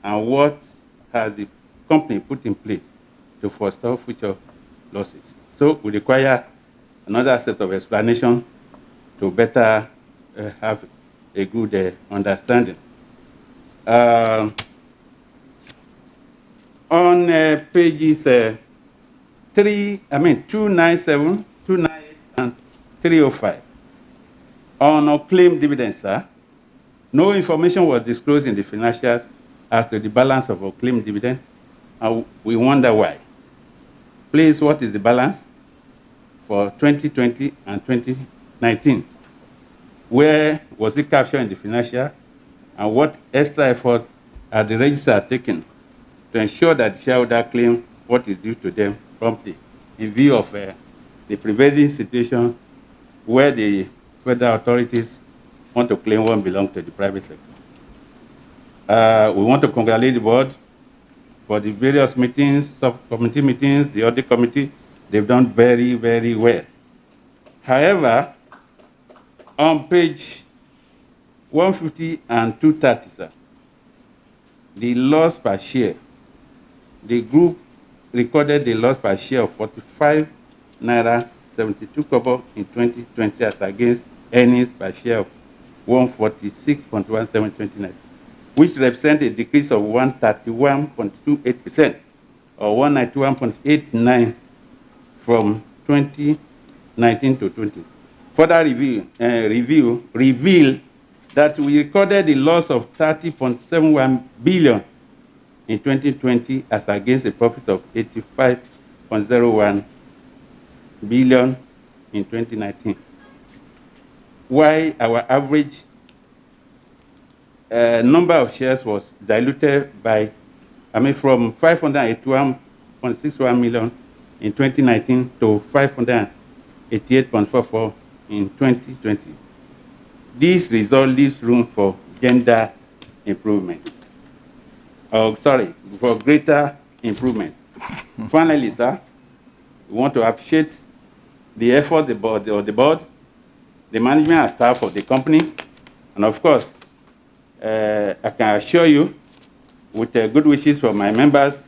and what has the company put in place to forestall future losses. So we require another set of explanation to better have a good understanding. On pages 297, 298, and 305, on unclaimed dividends, sir, no information was disclosed in the financials as to the balance of unclaimed dividend, and we wonder why. Please, what is the balance for 2020 and 2019? Where was it captured in the financial, and what extra effort are the registrars taking to ensure that the shareholder claim what is due to them promptly, in view of the prevailing situation where the federal authorities want to claim what belongs to the private sector? We want to congratulate the board for the various meetings, subcommittee meetings, the audit committee. They've done very, very well. However, on page 150 and 230, sir, the loss per share, the group recorded the loss per share of 45 naira 72 kobo in 2020 as against earnings per share of 146.17 2019, which represents a decrease of 131.28% or 191.89 from 2019 to 20. Further review revealed that we recorded a loss of 30.71 billion in 2020 as against a profit of 85.01 billion in 2019. While our average number of shares was diluted by, from 581.61 million in 2019 to 588.44 in 2020. This result leaves room for gender improvement. For greater improvement. Finally, sir, we want to appreciate the effort of the board, the management and staff of the company, and of course, I can assure you, with good wishes from my members,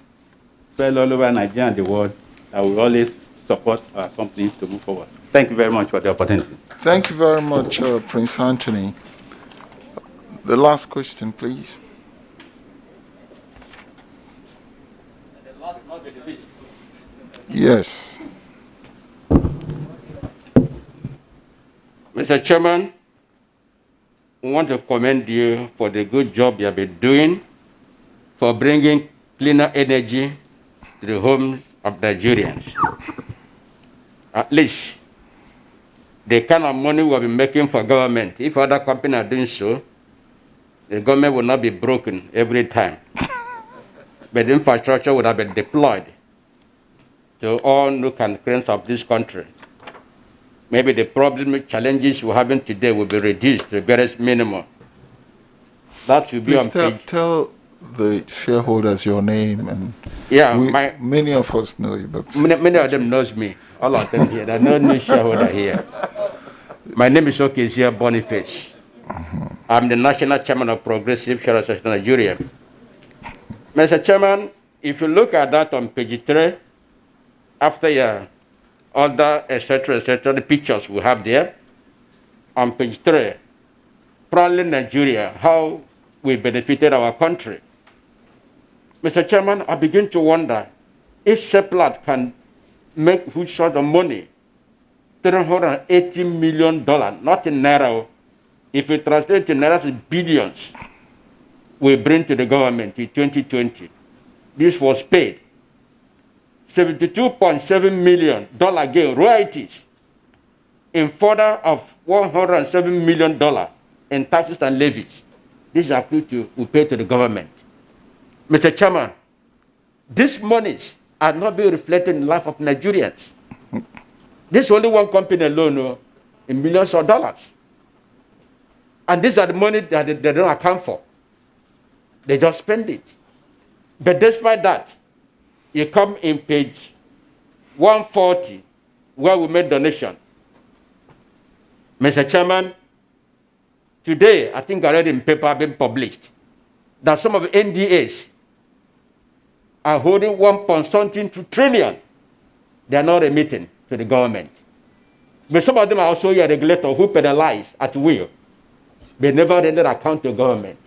spread all over Nigeria and the world, I will always support our company to move forward. Thank you very much for the opportunity. Thank you very much, Prince Anthony. The last question, please. Yes. Mr. Chairman, we want to commend you for the good job you have been doing for bringing cleaner energy to the homes of Nigerians. At least the kind of money we have been making for government, if other companies are doing so, the government will not be broken every time. But the infrastructure would have been deployed to all nook and crannies of this country. Maybe the problem, challenges we're having today will be reduced to the barest minimum. That will be Please on page. Tell the shareholders your name, and many of us know you, but many of them knows me. All of them here. There are no new shareholder here. My name is Okezia Boniface. I'm the National Chairman of Progressive Shareholders Association of Nigeria. Mr. Chairman, if you look at that on page 3, after your order, etc., the pictures we have there, on page 3, proudly Nigeria, how we benefited our country. Mr. Chairman, I begin to wonder if Seplat can make huge sort of money, $380 million, not in Naira. If we translate to Naira, it's billions we bring to the government in 2020. This was paid. $72.7 million gain royalties in further of $107 million in taxes and levies. These are we pay to the government. Mr. Chairman, these monies are not being reflected in the life of Nigerians. This is only one company alone in millions of dollars. And these are the money that they don't account for. They just spend it. But despite that, you come in page 140, where we made donation. Mr. Chairman, today, I think I read in paper being published that some of the NDAs are holding 1.2 trillion. They are not remitting to the government. But some of them are also a regulator who penalize at will. They never rendered account to government.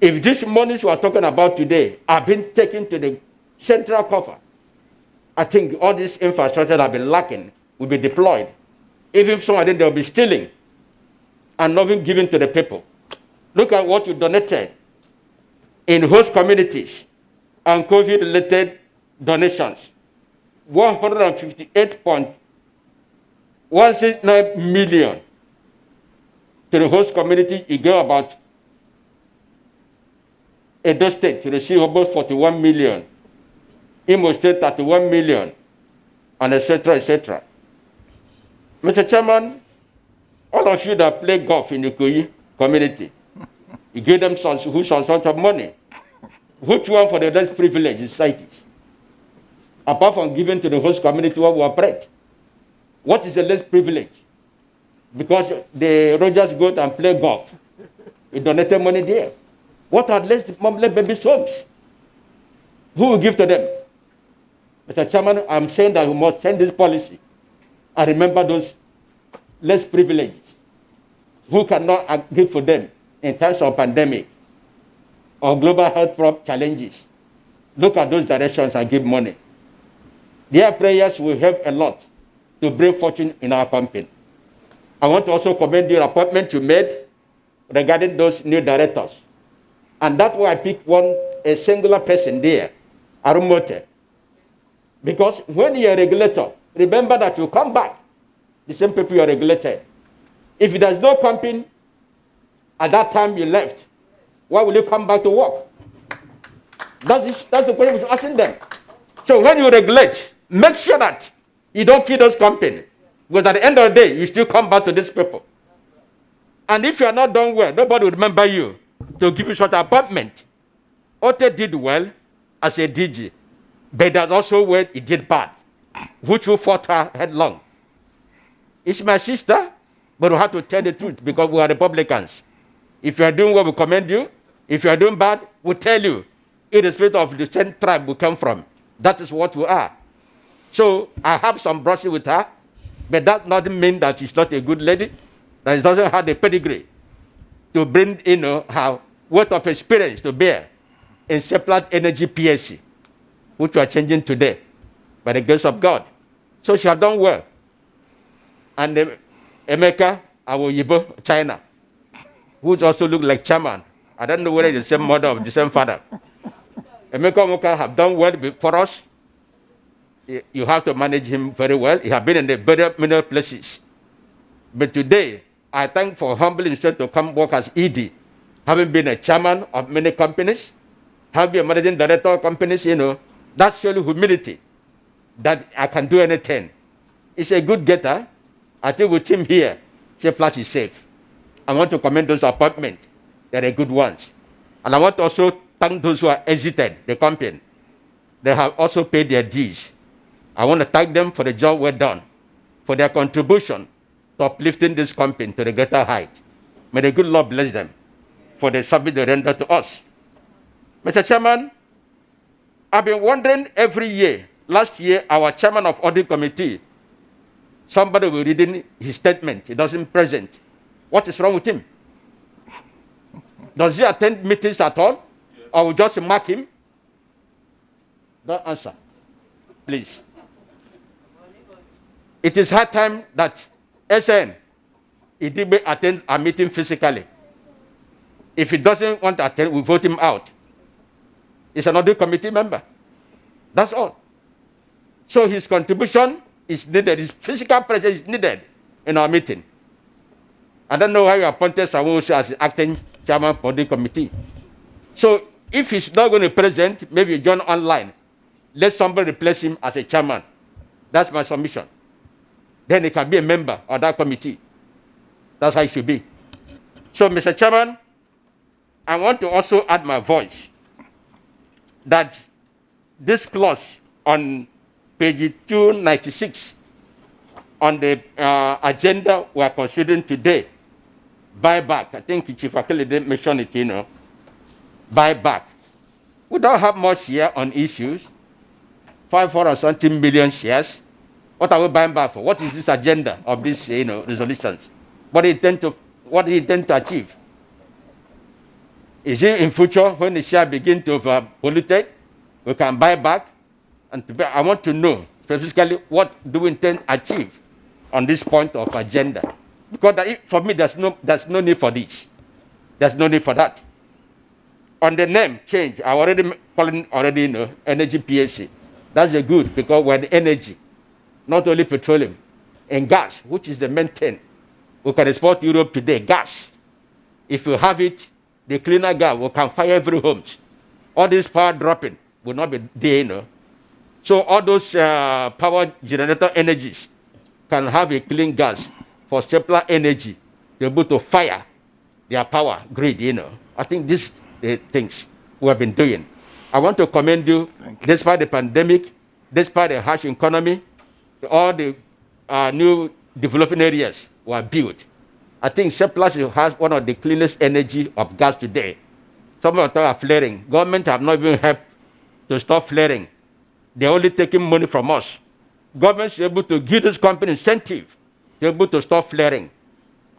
If these monies we are talking about today are being taken to the central cover, I think all this infrastructure that have been lacking will be deployed. Even some of them they'll be stealing and not even given to the people. Look at what you donated in host communities and COVID-related donations. 158.169 million to the host community. You go about Edo State to receive about 41 million. Imo State 31 million, and etc., etc. Mr. Chairman, all of you that play golf in the Ikoyi community, you give them some sort of money. Which one for the less privileged societies? Apart from giving to the host community what we operate. What is the less privilege? Because the Rogers go and play golf. He donated money there. What are less babies' homes? Who will give to them? Mr. Chairman, I'm saying that we must change this policy and remember those less privileged who cannot give for them in times of pandemic or global health challenges. Look at those directions and give money. Their prayers will help a lot to bring fortune in our company. I want to also commend the appointment you made regarding those new directors. And that's why I picked a singular person there, Arumote. Because when you're a regulator, remember that you come back, the same people you are regulated. If there's no company, at that time you left, why will you come back to work? That's the question we're asking them. So when you regulate, make sure that you don't kill those companies. Because at the end of the day, you still come back to these people. And if you are not done well, nobody will remember you to give you such an appointment. Ote did well as a DG, but there's also where he did bad, which will fought her headlong. It's my sister, but we have to tell the truth because we are Republicans. If you are doing well, we commend you. If you are doing bad, we tell you, irrespective of the same tribe we come from. That is what we are. So I have some brushing with her, but that doesn't mean that she's not a good lady, that she doesn't have the pedigree to bring her weight of experience to bear in Seplat Energy PSC, which we are changing today by the grace of God. So she has done well. And Emeka, our Yibo, China, who also look like chairman. I don't know whether it's the same mother or the same father. Emeka Omoka have done well for us. You have to manage him very well. He has been in the very many places. But today, I thank for humbling himself to come work as ED, having been a chairman of many companies, having a managing director of companies, that's surely humility that I can do anything. He's a good getter. I think with him here, Seplat is safe. I want to commend those appointments. They're good ones. And I want to also thank those who have exited the company. They have also paid their dues. I want to thank them for the job well done, for their contribution to uplifting this company to the greater height. May the good Lord bless them for the service they render to us. Mr. Chairman, I've been wondering every year. Last year, our chairman of Audit Committee, somebody will read his statement. He doesn't present. What is wrong with him? Does he attend meetings at all? Or we just mark him? Don't answer, please. It is high time that SN, he did attend a meeting physically. If he doesn't want to attend, we vote him out. He's an Audit Committee member. That's all. So his contribution is needed. His physical presence is needed in our meeting. I don't know why you appointed someone as acting chairman for the committee. So if he's not going to present, maybe join online. Let somebody replace him as a chairman. That's my submission. Then he can be a member of that committee. That's how it should be. So, Mr. Chairman, I want to also add my voice that this clause on page 296 on the agenda we are considering today, buyback. I think Chief Akele didn't mention it, buyback. We don't have much here on issues, 500-something million shares. What are we buying back for? What is this agenda of these resolutions? What do you intend to achieve? Is it in future when the share begin to pollute, we can buy back? And I want to know specifically what do we intend to achieve on this point of agenda? Because for me, there's no need for this. There's no need for that. On the name change, I already calling energy PSC. That's a good because we're the energy, not only petroleum and gas, which is the main thing. We can export Europe today, gas. If you have it, the cleaner gas, we can fire every homes. All this power dropping will not be there, So all those power generator energies can have a clean gas for Seplat Energy to be able to fire their power grid, I think these the things we have been doing. I want to commend you, despite the pandemic, despite the harsh economy, all the new developing areas were built. I think Seplat has one of the cleanest energy of gas today. Some of them are flaring. Government have not even helped to stop flaring. They're only taking money from us. Government is able to give this company incentive to be able to stop flaring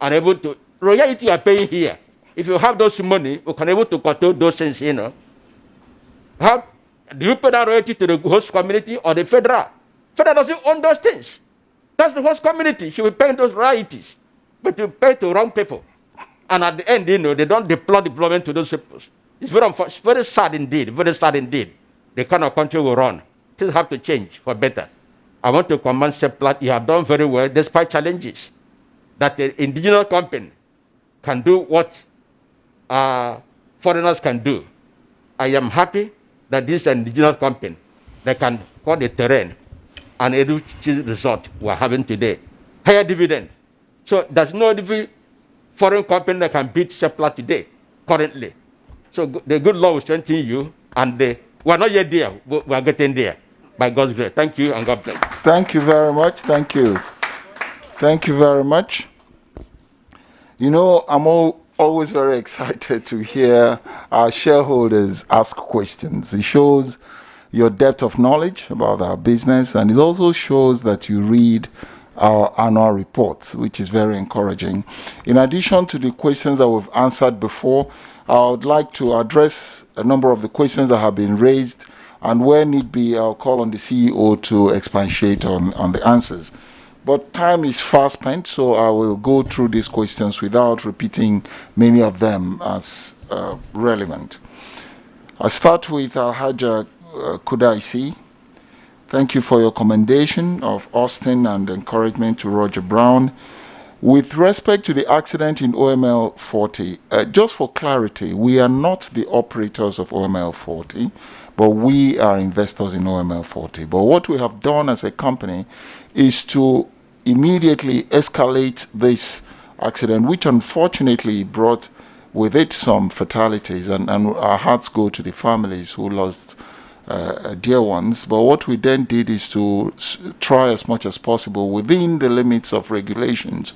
and able to, royalty you are paying here. If you have those money, we can able to control those things, you know. Do you pay that royalty to the host community or the federal? Federal doesn't own those things. That's the host community. She will pay those royalties. But you pay to wrong people. And at the end, you know, they don't deploy deployment to those people. It's very sad indeed, very sad indeed. The kind of country we run. Things have to change for better. I want to commend Seplat. You have done very well despite challenges. That the indigenous company can do what foreigners can do. I am happy that this indigenous company that can call the terrain and reach the result we're having today. Higher dividend. So there's no foreign company that can beat Seplat today, currently. So the good Lord will strengthen you, and we're not yet there. We're getting there, by God's grace. Thank you, and God bless. Thank you very much. Thank you. Thank you very much. You know, I'm always very excited to hear our shareholders ask questions. It shows your depth of knowledge about our business, and it also shows that you read our annual reports, which is very encouraging. In addition to the questions that we've answered before, I would like to address a number of the questions that have been raised, and where need be, I'll call on the CEO to expatiate on the answers. But time is fast spent, so I will go through these questions without repeating many of them as relevant. I'll start with Alhaja Kudaisi. Thank you for your commendation of Austin and encouragement to Roger Brown. With respect to the accident in OML 40, just for clarity, we are not the operators of OML 40, but we are investors in OML 40. But what we have done as a company is to immediately escalate this accident, which unfortunately brought with it some fatalities, and our hearts go to the families who lost dear ones. But what we then did is to try as much as possible within the limits of regulations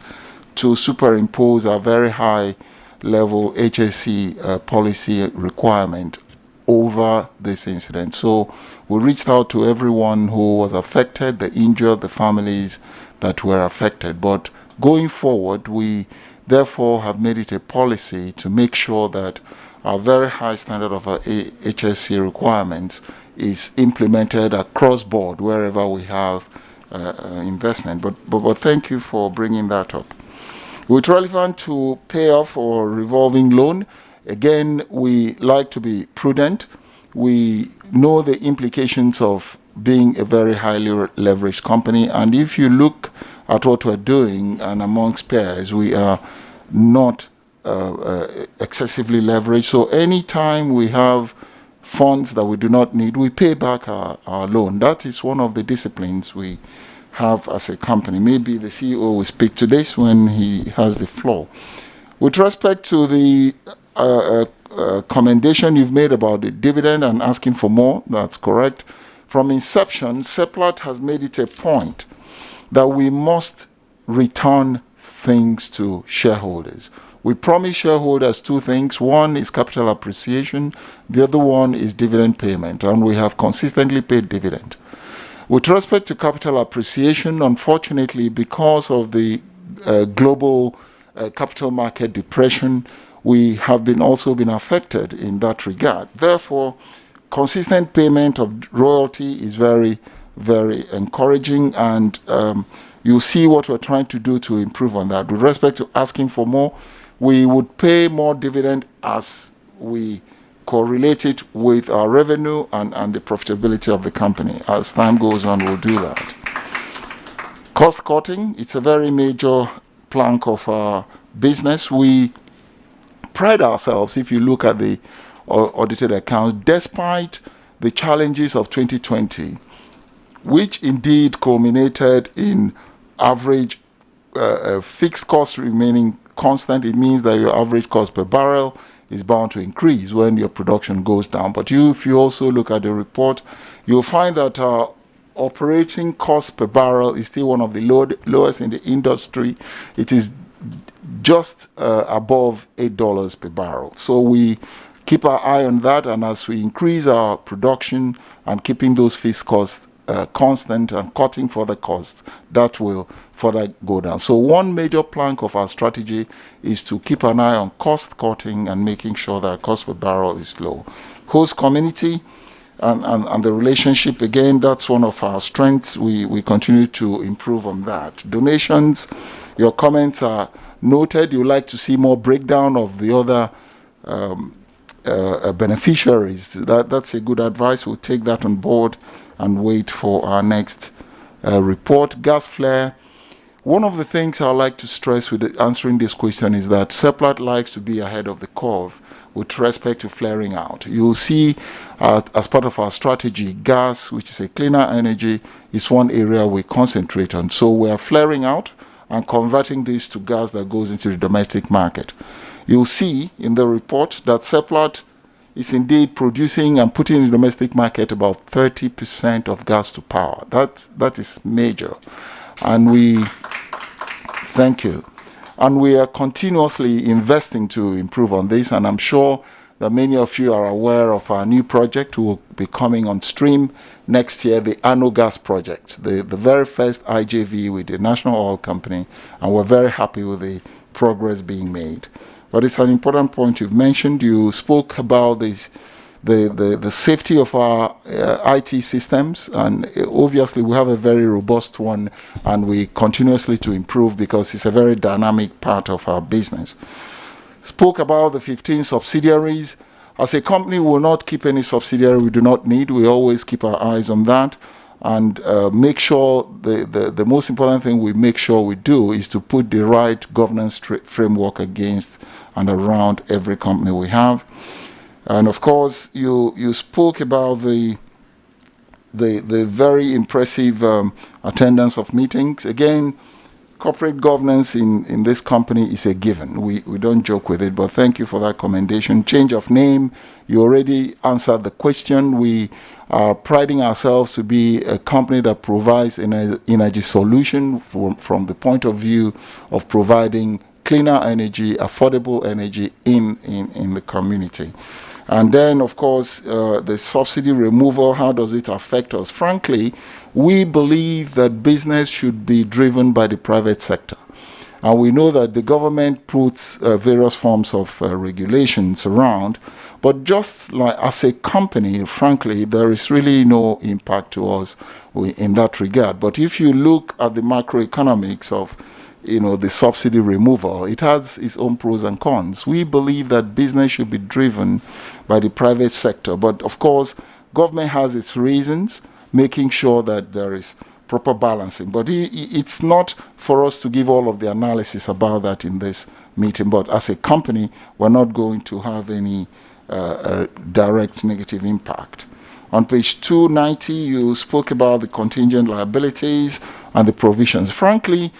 to superimpose a very high level HSE policy requirement over this incident. So we reached out to everyone who was affected, the injured, the families that were affected. But going forward, we therefore have made it a policy to make sure that our very high standard of HSE requirements is implemented across board wherever we have investment. But thank you for bringing that up. With relevant to payoff or revolving loan, again, we like to be prudent. We know the implications of being a very highly leveraged company, and if you look at what we're doing and amongst peers, we are not excessively leveraged. So anytime we have funds that we do not need, we pay back our loan. That is one of the disciplines we have as a company. Maybe the CEO will speak to this when he has the floor. With respect to the commendation you've made about the dividend and asking for more, that's correct. From inception, Seplat has made it a point that we must return things to shareholders. We promise shareholders two things. One is capital appreciation. The other one is dividend payment, and we have consistently paid dividend. With respect to capital appreciation, unfortunately, because of the global capital market depression, we have also been affected in that regard. Therefore, consistent payment of royalty is very, very encouraging, and you'll see what we're trying to do to improve on that. With respect to asking for more, we would pay more dividend as we correlate it with our revenue and the profitability of the company. As time goes on, we'll do that. Cost cutting, it's a very major plank of our business. We pride ourselves, if you look at the audited accounts, despite the challenges of 2020, which indeed culminated in average fixed cost remaining constant. It means that your average cost per barrel is bound to increase when your production goes down. But if you also look at the report, you'll find that our operating cost per barrel is still one of the lowest in the industry. It is just above $8 per barrel. So we keep our eye on that, and as we increase our production and keeping those fixed costs constant and cutting further costs, that will further go down. So one major plank of our strategy is to keep an eye on cost cutting and making sure that cost per barrel is low. Host community and the relationship, again, that's one of our strengths. We continue to improve on that. Donations, your comments are noted. You like to see more breakdown of the other beneficiaries. That's a good advice. We'll take that on board and wait for our next report. Gas flare. One of the things I like to stress with answering this question is that Seplat likes to be ahead of the curve with respect to flaring out. You'll see as part of our strategy, gas, which is a cleaner energy, is one area we concentrate on. So we're flaring out and converting this to gas that goes into the domestic market. You'll see in the report that Seplat is indeed producing and putting in the domestic market about 30% of gas to power. That is major. And we, thank you. And we are continuously investing to improve on this, and I'm sure that many of you are aware of our new project who will be coming on stream next year, the Ano Gas project, the very first IJV with the National Oil Company, and we're very happy with the progress being made. But it's an important point you've mentioned. You spoke about this, the safety of our IT systems, and obviously we have a very robust one, and we continuously to improve because it's a very dynamic part of our business. Spoke about the 15 subsidiaries. As a company, we will not keep any subsidiary we do not need. We always keep our eyes on that, and make sure the most important thing we make sure we do is to put the right governance framework against and around every company we have. And of course, you spoke about the very impressive attendance of meetings. Again, corporate governance in this company is a given. We don't joke with it, but thank you for that commendation. Change of name, you already answered the question. We are priding ourselves to be a company that provides an energy solution from the point of view of providing cleaner energy, affordable energy in the community. And then, of course, the subsidy removal, how does it affect us? Frankly, we believe that business should be driven by the private sector. And we know that the government puts various forms of regulations around, but just like as a company, frankly, there is really no impact to us in that regard. But if you look at the macroeconomics of the subsidy removal, it has its own pros and cons. We believe that business should be driven by the private sector, but of course, government has its reasons, making sure that there is proper balancing. But it's not for us to give all of the analysis about that in this meeting, but as a company, we're not going to have any direct negative impact. On page 290, you spoke about the contingent liabilities and the provisions. Frankly,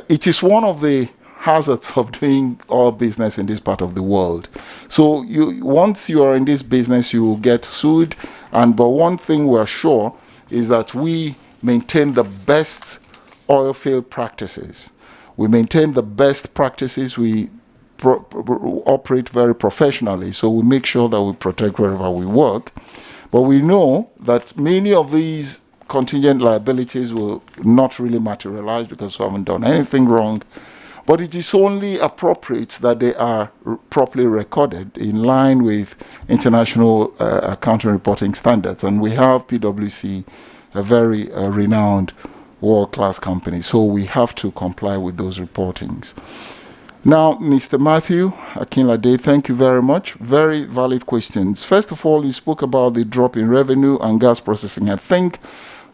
it is one of the hazards of doing all business in this part of the world. So once you are in this business, you will get sued. But one thing we're sure is that we maintain the best oil field practices. We maintain the best practices. We operate very professionally. So we make sure that we protect wherever we work. But we know that many of these contingent liabilities will not really materialize because we haven't done anything wrong. But it is only appropriate that they are properly recorded in line with international accounting reporting standards. And we have PwC, a very renowned world-class company. So we have to comply with those reportings. Now, Mr. Matthew Akinlade, thank you very much. Very valid questions. First of all, you spoke about the drop in revenue and gas processing. I think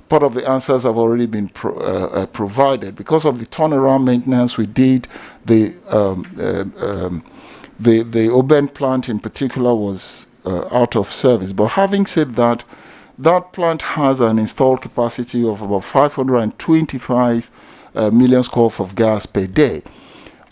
part of the answers have already been provided. Because of the turnaround maintenance we did, the Oben plant in particular was out of service. But having said that, that plant has an installed capacity of about 525 million square of gas per day.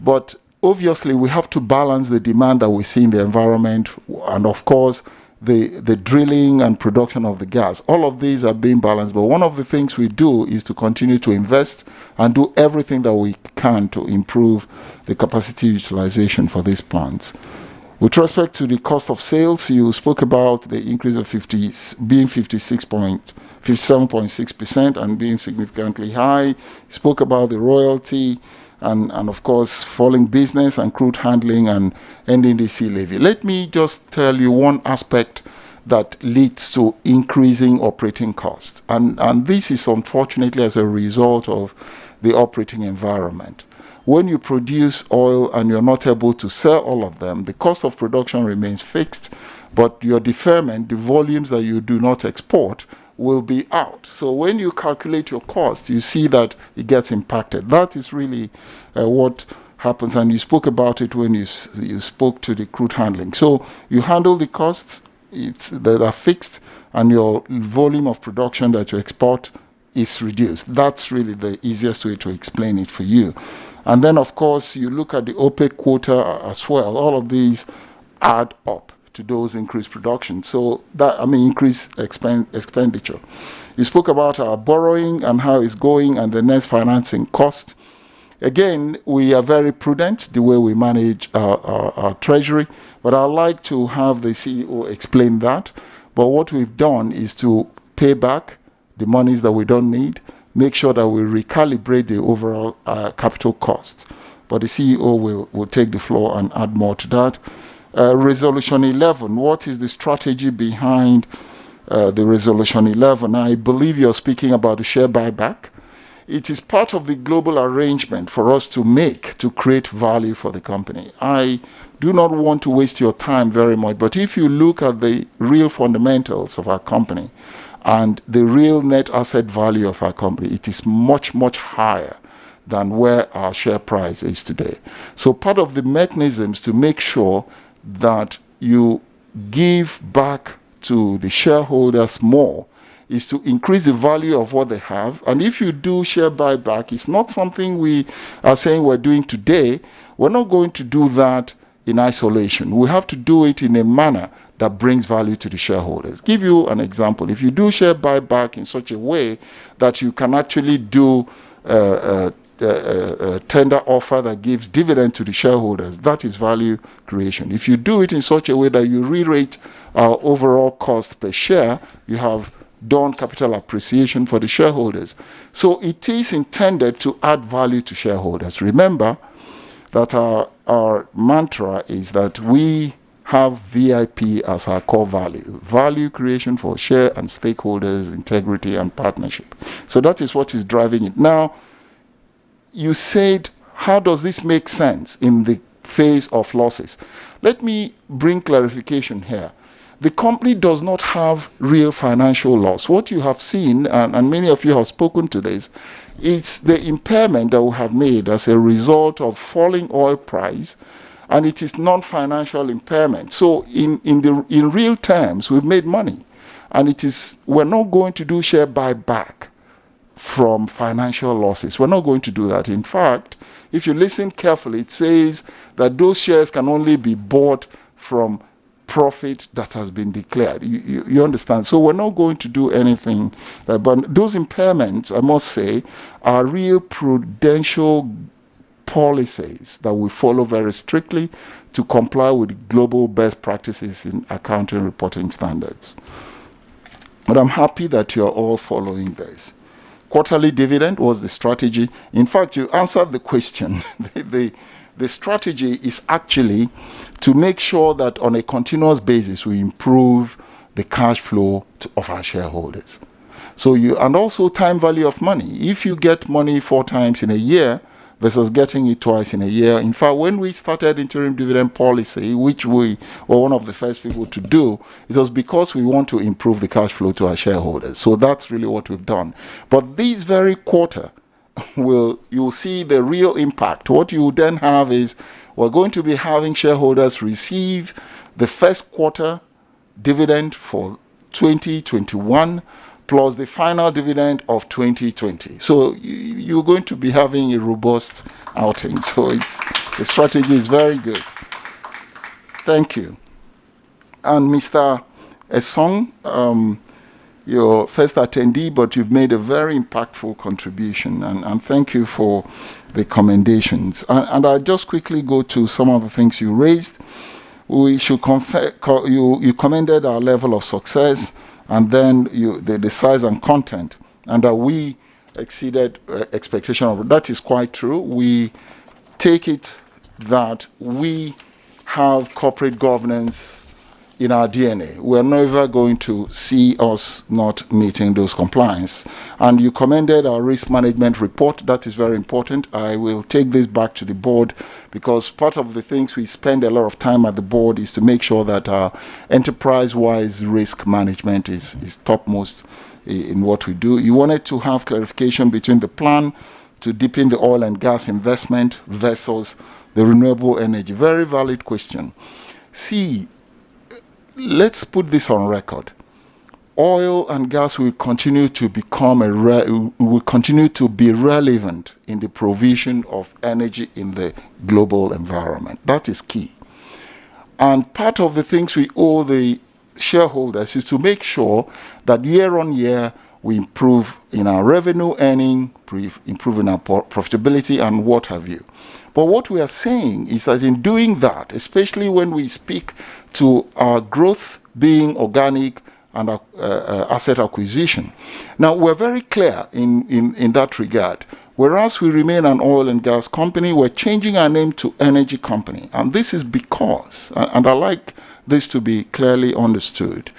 But obviously, we have to balance the demand that we see in the environment and, of course, the drilling and production of the gas. All of these are being balanced, but one of the things we do is to continue to invest and do everything that we can to improve the capacity utilization for these plants. With respect to the cost of sales, you spoke about the increase of being 57.6% and being significantly high. You spoke about the royalty and of course falling business and crude handling and NDC levy. Let me just tell you one aspect that leads to increasing operating costs, and this is unfortunately as a result of the operating environment. When you produce oil and you're not able to sell all of them, the cost of production remains fixed, but your deferment, the volumes that you do not export, will be out. So when you calculate your cost, you see that it gets impacted. That is really what happens, and you spoke about it when you spoke to the crude handling. So you handle the costs that are fixed, and your volume of production that you export is reduced. That's really the easiest way to explain it for you. And then, of course, you look at the OPEC quota as well. All of these add up to those increased production. So that, increased expenditure. You spoke about our borrowing and how it's going and the next financing cost. Again, we are very prudent the way we manage our treasury, but I'd like to have the CEO explain that. But what we've done is to pay back the monies that we don't need, make sure that we recalibrate the overall capital costs. But the CEO will take the floor and add more to that. Resolution 11, what is the strategy behind the Resolution 11? I believe you're speaking about the share buyback. It is part of the global arrangement for us to create value for the company. I do not want to waste your time very much, but if you look at the real fundamentals of our company and the real net asset value of our company, it is much, much higher than where our share price is today. So part of the mechanisms to make sure that you give back to the shareholders more is to increase the value of what they have. And if you do share buyback, it's not something we are saying we're doing today. We're not going to do that in isolation. We have to do it in a manner that brings value to the shareholders. Give you an example. If you do share buyback in such a way that you can actually do a tender offer that gives dividend to the shareholders, that is value creation. If you do it in such a way that you re-rate our overall cost per share, you have done capital appreciation for the shareholders. So it is intended to add value to shareholders. Remember that our mantra is that we have VIP as our core value. Value creation for share and stakeholders, integrity and partnership. So that is what is driving it. Now, you said, how does this make sense in the face of losses? Let me bring clarification here. The company does not have real financial loss. What you have seen, and many of you have spoken to this, is the impairment that we have made as a result of falling oil price, and it is non-financial impairment. So in real terms, we've made money, and we're not going to do share buyback from financial losses. We're not going to do that. In fact, if you listen carefully, it says that those shares can only be bought from profit that has been declared. You understand? So we're not going to do anything. But those impairments, I must say, are real prudential policies that we follow very strictly to comply with global best practices in accounting reporting standards. But I'm happy that you're all following this. Quarterly dividend was the strategy. In fact, you answered the question. The strategy is actually to make sure that on a continuous basis we improve the cash flow of our shareholders. And also time value of money. If you get money 4 times in a year versus getting it twice in a year. In fact, when we started interim dividend policy, which we were one of the first people to do, it was because we want to improve the cash flow to our shareholders. So that's really what we've done. But this very quarter, you'll see the real impact. What you then have is we're going to be having shareholders receive the first quarter dividend for 2021 plus the final dividend of 2020. So you're going to be having a robust outing. So the strategy is very good. Thank you. And Mr. Song, your first attendee, but you've made a very impactful contribution, and thank you for the commendations. And I'll just quickly go to some of the things you raised. We should you commended our level of success, and then the size and content, and that we exceeded expectation of. That is quite true. We take it that we have corporate governance in our DNA. We're never going to see us not meeting those compliance. And you commended our risk management report. That is very important. I will take this back to the board, because part of the things we spend a lot of time at the board is to make sure that our enterprise-wise risk management is topmost in what we do. You wanted to have clarification between the plan to deepen the oil and gas investment versus the renewable energy. Very valid question. See, let's put this on record. Oil and gas will continue to become will continue to be relevant in the provision of energy in the global environment. That is key. And part of the things we owe the shareholders is to make sure that year on year we improve in our revenue earning, improve in our profitability and what have you. But what we are saying is that in doing that, especially when we speak to our growth being organic and asset acquisition, now we're very clear in that regard. Whereas we remain an oil and gas company, we're changing our name to energy company. And this is because, and I like this to be clearly understood,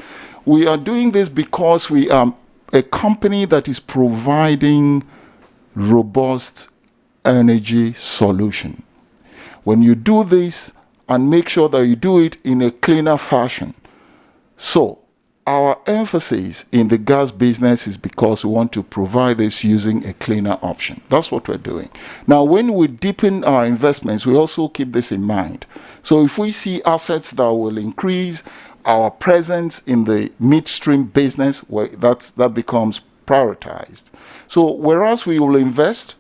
we are doing this because we are a company that is providing robust energy solution. When you do this and make sure that you do it in a cleaner fashion. So our emphasis in the gas business is because we want to provide this using a cleaner option. That's what we're doing. Now, when we deepen our investments, we also keep this in mind. So if we see assets that will increase our presence in the midstream business, that becomes prioritized. So whereas we will invest,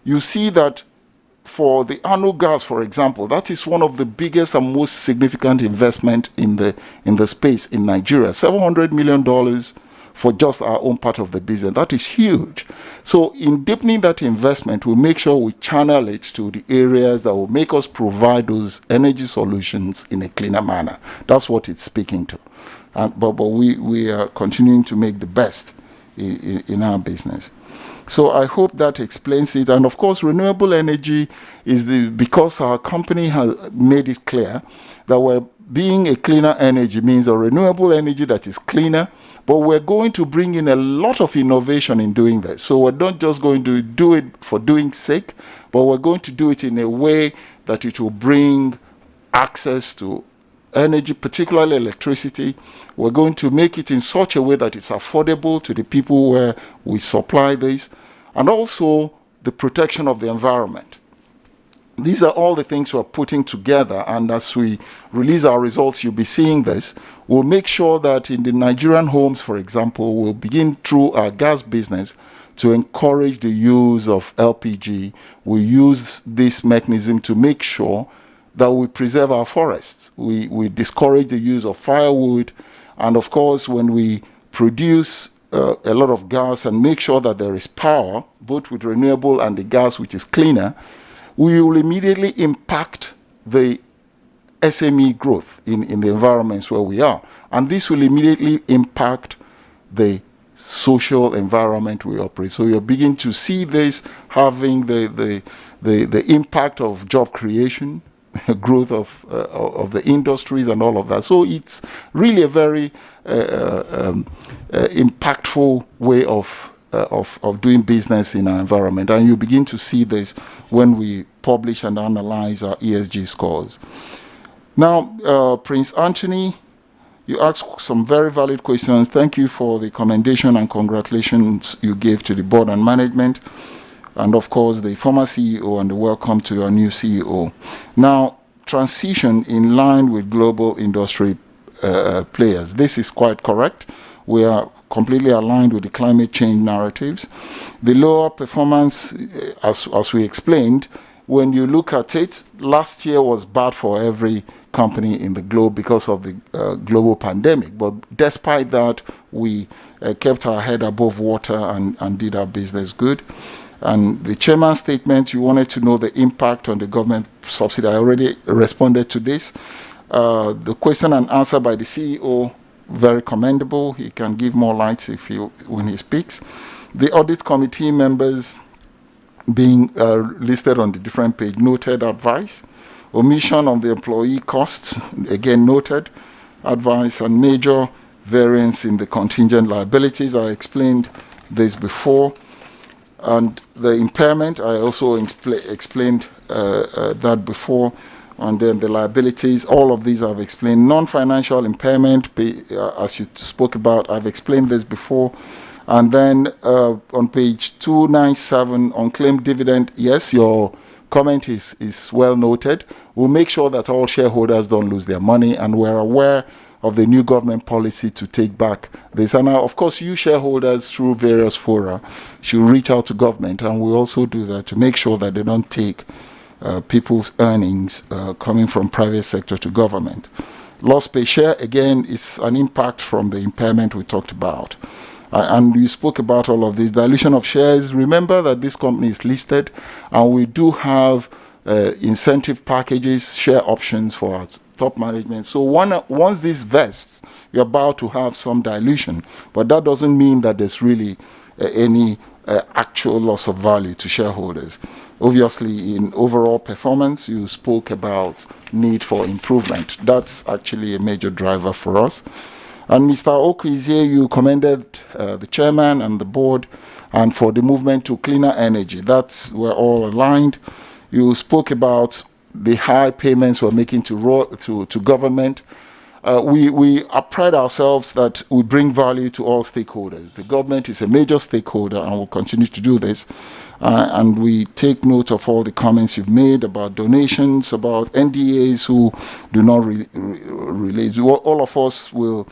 you see that for the ANU gas, for example, that is one of the biggest and most significant investment in the space in Nigeria. $700 million for just our own part of the business. That is huge. So in deepening that investment, we make sure we channel it to the areas that will make us provide those energy solutions in a cleaner manner. That's what it's speaking to. But we are continuing to make the best in our business. So I hope that explains it. And of course, renewable energy is because our company has made it clear that we're being a cleaner energy means a renewable energy that is cleaner, but we're going to bring in a lot of innovation in doing that. So we're not just going to do it for doing sake, but we're going to do it in a way that it will bring access to energy, particularly electricity. We're going to make it in such a way that it's affordable to the people where we supply this, and also the protection of the environment. These are all the things we're putting together, and as we release our results, you'll be seeing this. We'll make sure that in the Nigerian homes, for example, we'll begin through our gas business to encourage the use of LPG. We use this mechanism to make sure that we preserve our forests. We discourage the use of firewood, and of course, when we produce a lot of gas and make sure that there is power, both with renewable and the gas which is cleaner, we will immediately impact the SME growth in the environments where we are. And this will immediately impact the social environment we operate. So you're beginning to see this having the impact of job creation, growth of the industries and all of that. So it's really a very impactful way of doing business in our environment. And you begin to see this when we publish and analyze our ESG scores. Now, Prince Anthony, you asked some very valid questions. Thank you for the commendation and congratulations you gave to the board and management, and of course the former CEO, and the welcome to your new CEO. Now, transition in line with global industry players. This is quite correct. We are completely aligned with the climate change narratives. The lower performance, as we explained, when you look at it, last year was bad for every company in the globe because of the global pandemic. But despite that, we kept our head above water and did our business good. And the chairman's statement, you wanted to know the impact on the government subsidy. I already responded to this. The question and answer by the CEO, very commendable. He can give more light when he speaks. The audit committee members being listed on the different page, noted advice. Omission of the employee costs, again noted advice, and major variance in the contingent liabilities. I explained this before. And the impairment, I also explained that before. And then the liabilities, all of these I've explained. Non-financial impairment, as you spoke about, I've explained this before. And then on page 297, unclaimed dividend, yes, your comment is well noted. We'll make sure that all shareholders don't lose their money, and we're aware of the new government policy to take back this. And now, of course, you shareholders through various fora should reach out to government, and we also do that to make sure that they don't take people's earnings coming from private sector to government. Loss per share, again, is an impact from the impairment we talked about. And you spoke about all of this. Dilution of shares. Remember that this company is listed, and we do have incentive packages, share options for our top management. So once this vests, you're about to have some dilution. But that doesn't mean that there's really any actual loss of value to shareholders. Obviously, in overall performance, you spoke about need for improvement. That's actually a major driver for us. And Mr. Okwizie, you commended the chairman and the board and for the movement to cleaner energy. We're all aligned. You spoke about the high payments we're making to government. We pride ourselves that we bring value to all stakeholders. The government is a major stakeholder and will continue to do this. And we take note of all the comments you've made about donations, about NDAs who do not relate. All of us will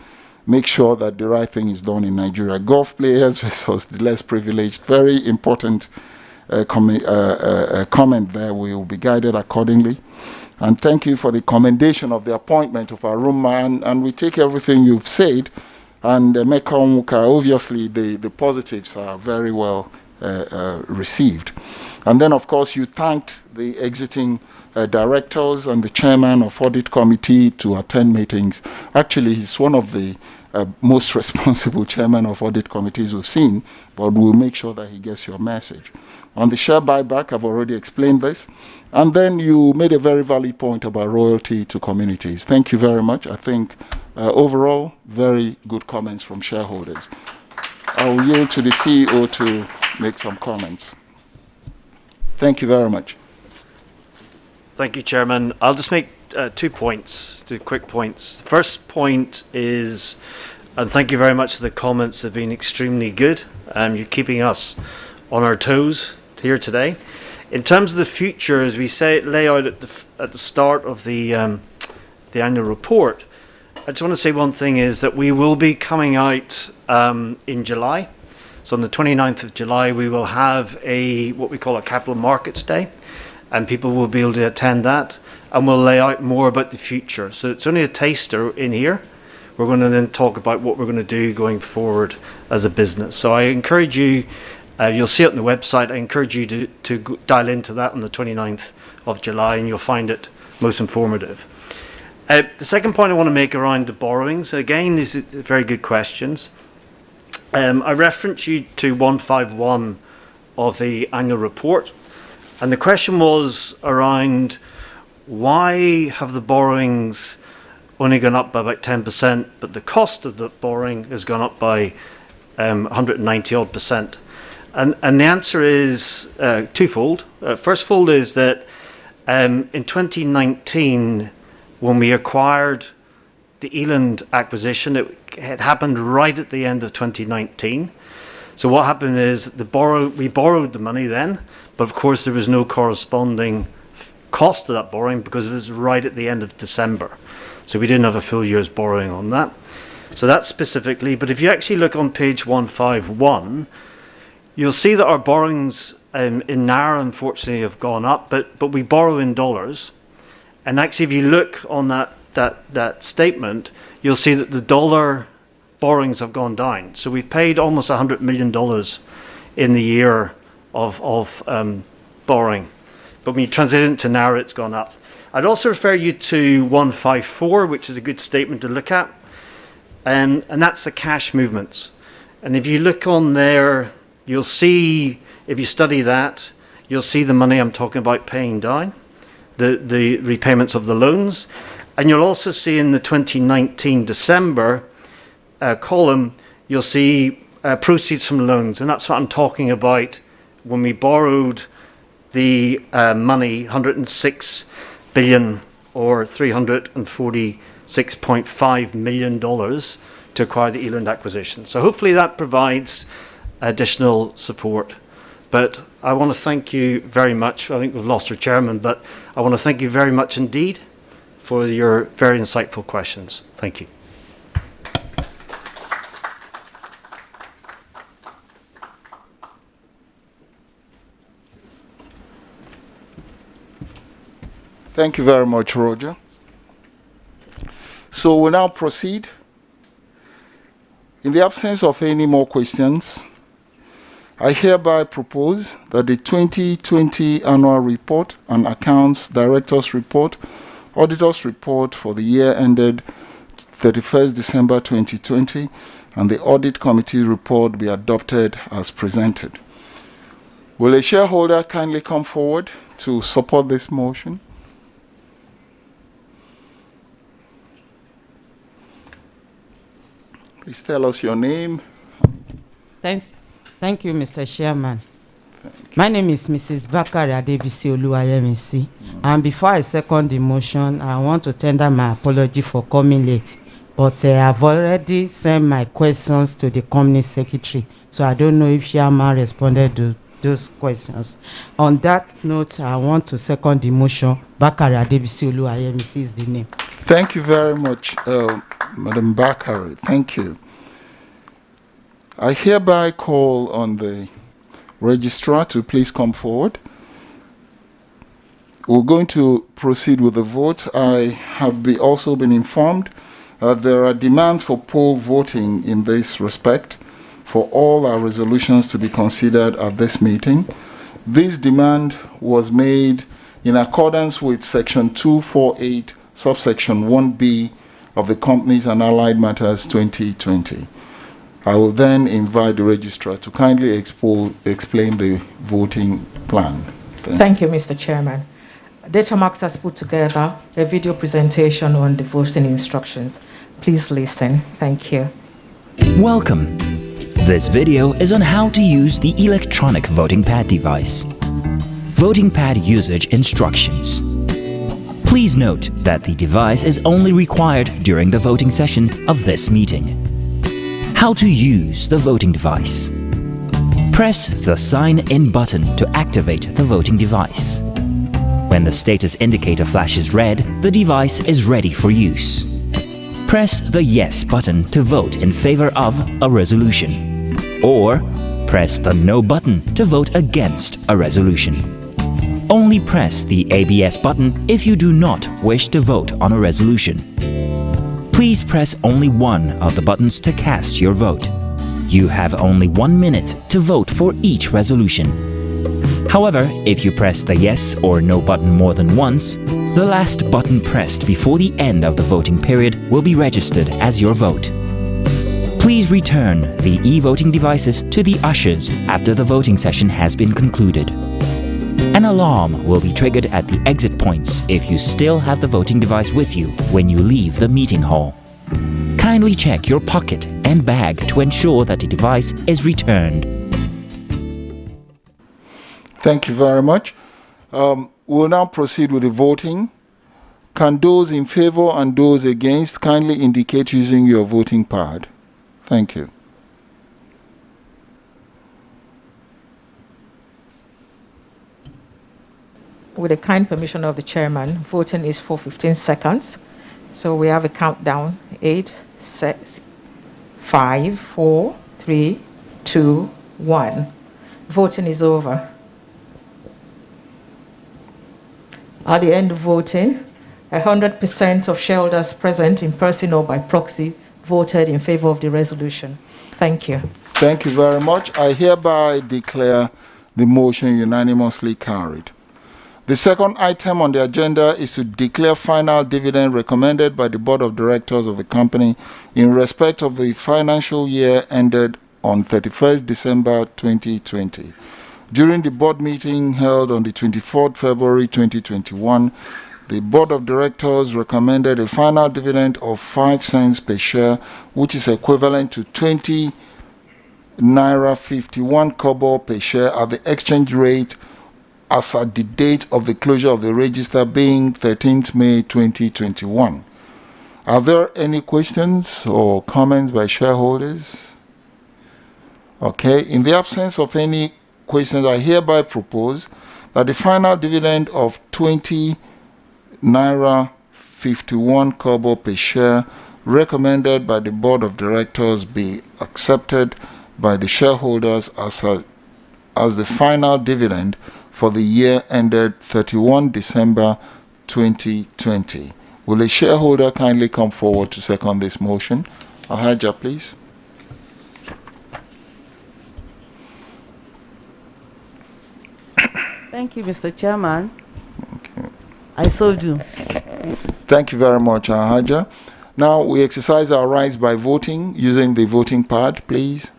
make sure that the right thing is done in Nigeria. Golf players versus the less privileged. Very important comment there. We will be guided accordingly. And thank you for the commendation of the appointment of our room man. And we take everything you've said. And obviously, the positives are very well received. And then, of course, you thanked the exiting directors and the chairman of audit committee to attend meetings. Actually, he's one of the most responsible chairman of audit committees we've seen, but we'll make sure that he gets your message. On the share buyback, I've already explained this. And then you made a very valid point about royalty to communities. Thank you very much. I think overall, very good comments from shareholders. I will yield to the CEO to make some comments. Thank you very much. Thank you, Chairman. I'll just make 2 points, 2 quick points. The first point is, and thank you very much for the comments, have been extremely good. You're keeping us on our toes here today. In terms of the future, as we lay out at the start of the annual report, I just want to say one thing is that we will be coming out in July. So on the 29th of July, we will have what we call a Capital Markets Day, and people will be able to attend that, and we'll lay out more about the future. So it's only a taster in here. We're going to then talk about what we're going to do going forward as a business. So I encourage you, you'll see it on the website, I encourage you to dial into that on the 29th of July, and you'll find it most informative. The second point I want to make around the borrowings, again, these are very good questions. I reference you to 151 of the annual report, and the question was around why have the borrowings only gone up by about 10%, but the cost of the borrowing has gone up by 190 odd percent. And the answer is twofold. First fold is that in 2019, when we acquired the Eland acquisition, it happened right at the end of 2019. So what happened is we borrowed the money then, but of course there was no corresponding cost of that borrowing because it was right at the end of December. So we didn't have a full year's borrowing on that. So that's specifically, but if you actually look on page 151, you'll see that our borrowings in Naira, unfortunately, have gone up, but we borrow in dollars. And actually, if you look on that statement, you'll see that the dollar borrowings have gone down. So we've paid almost $100 million in the year of borrowing. But when you translate it into Naira, it's gone up. I'd also refer you to 154, which is a good statement to look at. And that's the cash movements. And if you look on there, you'll see, if you study that, you'll see the money I'm talking about paying down, the repayments of the loans. And you'll also see in the 2019 December column, you'll see proceeds from loans. And that's what I'm talking about when we borrowed the money, 106 billion or $346.5 million to acquire the Eland acquisition. So hopefully that provides additional support. But I want to thank you very much. I think we've lost our chairman, but I want to thank you very much indeed for your very insightful questions. Thank you. Thank you very much, Roger. So we'll now proceed. In the absence of any more questions, I hereby propose that the 2020 annual report and accounts director's report, auditor's report for the year ended 31st December 2020, and the audit committee report be adopted as presented. Will a shareholder kindly come forward to support this motion? Please tell us your name. Thank you, Mr. Chairman. My name is Mrs. Bakari Adebisi Oluwayemisi. And before I second the motion, I want to tender my apology for coming late. But I've already sent my questions to the company secretary. So I don't know if Chairman responded to those questions. On that note, I want to second the motion. Bakari Adebisi Oluwayemisi is the name. Thank you very much, Madam Bakari. Thank you. I hereby call on the registrar to please come forward. We're going to proceed with the vote. I have also been informed that there are demands for poll voting in this respect for all our resolutions to be considered at this meeting. This demand was made in accordance with Section 248, subsection 1B of the Companies and Allied Matters 2020. I will then invite the registrar to kindly explain the voting plan. Thank you, Mr. Chairman. Datamax has put together a video presentation on the voting instructions. Please listen. Thank you. Welcome. This video is on how to use the electronic voting pad device. Voting pad usage instructions. Please note that the device is only required during the voting session of this meeting. How to use the voting device. Press the Sign In button to activate the voting device. When the status indicator flashes red, the device is ready for use. Press the Yes button to vote in favor of a resolution. Or press the No button to vote against a resolution. Only press the ABS button if you do not wish to vote on a resolution. Please press only one of the buttons to cast your vote. You have only 1 minute to vote for each resolution. However, if you press the Yes or No button more than once, the last button pressed before the end of the voting period will be registered as your vote. Please return the e-voting devices to the ushers after the voting session has been concluded. An alarm will be triggered at the exit points if you still have the voting device with you when you leave the meeting hall. Kindly check your pocket and bag to ensure that the device is returned. Thank you very much. We'll now proceed with the voting. Can those in favor and those against kindly indicate using your voting pad? Thank you. With the kind permission of the chairman, voting is for 15 seconds. So we have a countdown: 8, 6, 5, 4, 3, 2, 1. Voting is over. At the end of voting, 100% of shareholders present in person or by proxy voted in favor of the resolution. Thank you. Thank you very much. I hereby declare the motion unanimously carried. The second item on the agenda is to declare final dividend recommended by the Board of Directors of the company in respect of the financial year ended on 31st December 2020. During the board meeting held on the 24th February 2021, the Board of Directors recommended a final dividend of 5 cents per share, which is equivalent to 20 Naira 51 kobo per share at the exchange rate as at the date of the closure of the register being 13th May 2021. Are there any questions or comments by shareholders? Okay, in the absence of any questions, I hereby propose that the final dividend of 20 Naira 51 kobo per share recommended by the Board of Directors be accepted by the shareholders as the final dividend for the year ended 31 December 2020. Will a shareholder kindly come forward to second this motion? Alhaja, please. Thank you, Mr. Chairman. Okay. I so do. Thank you very much, Alhaja. Now we exercise our rights by voting using the voting pad, please.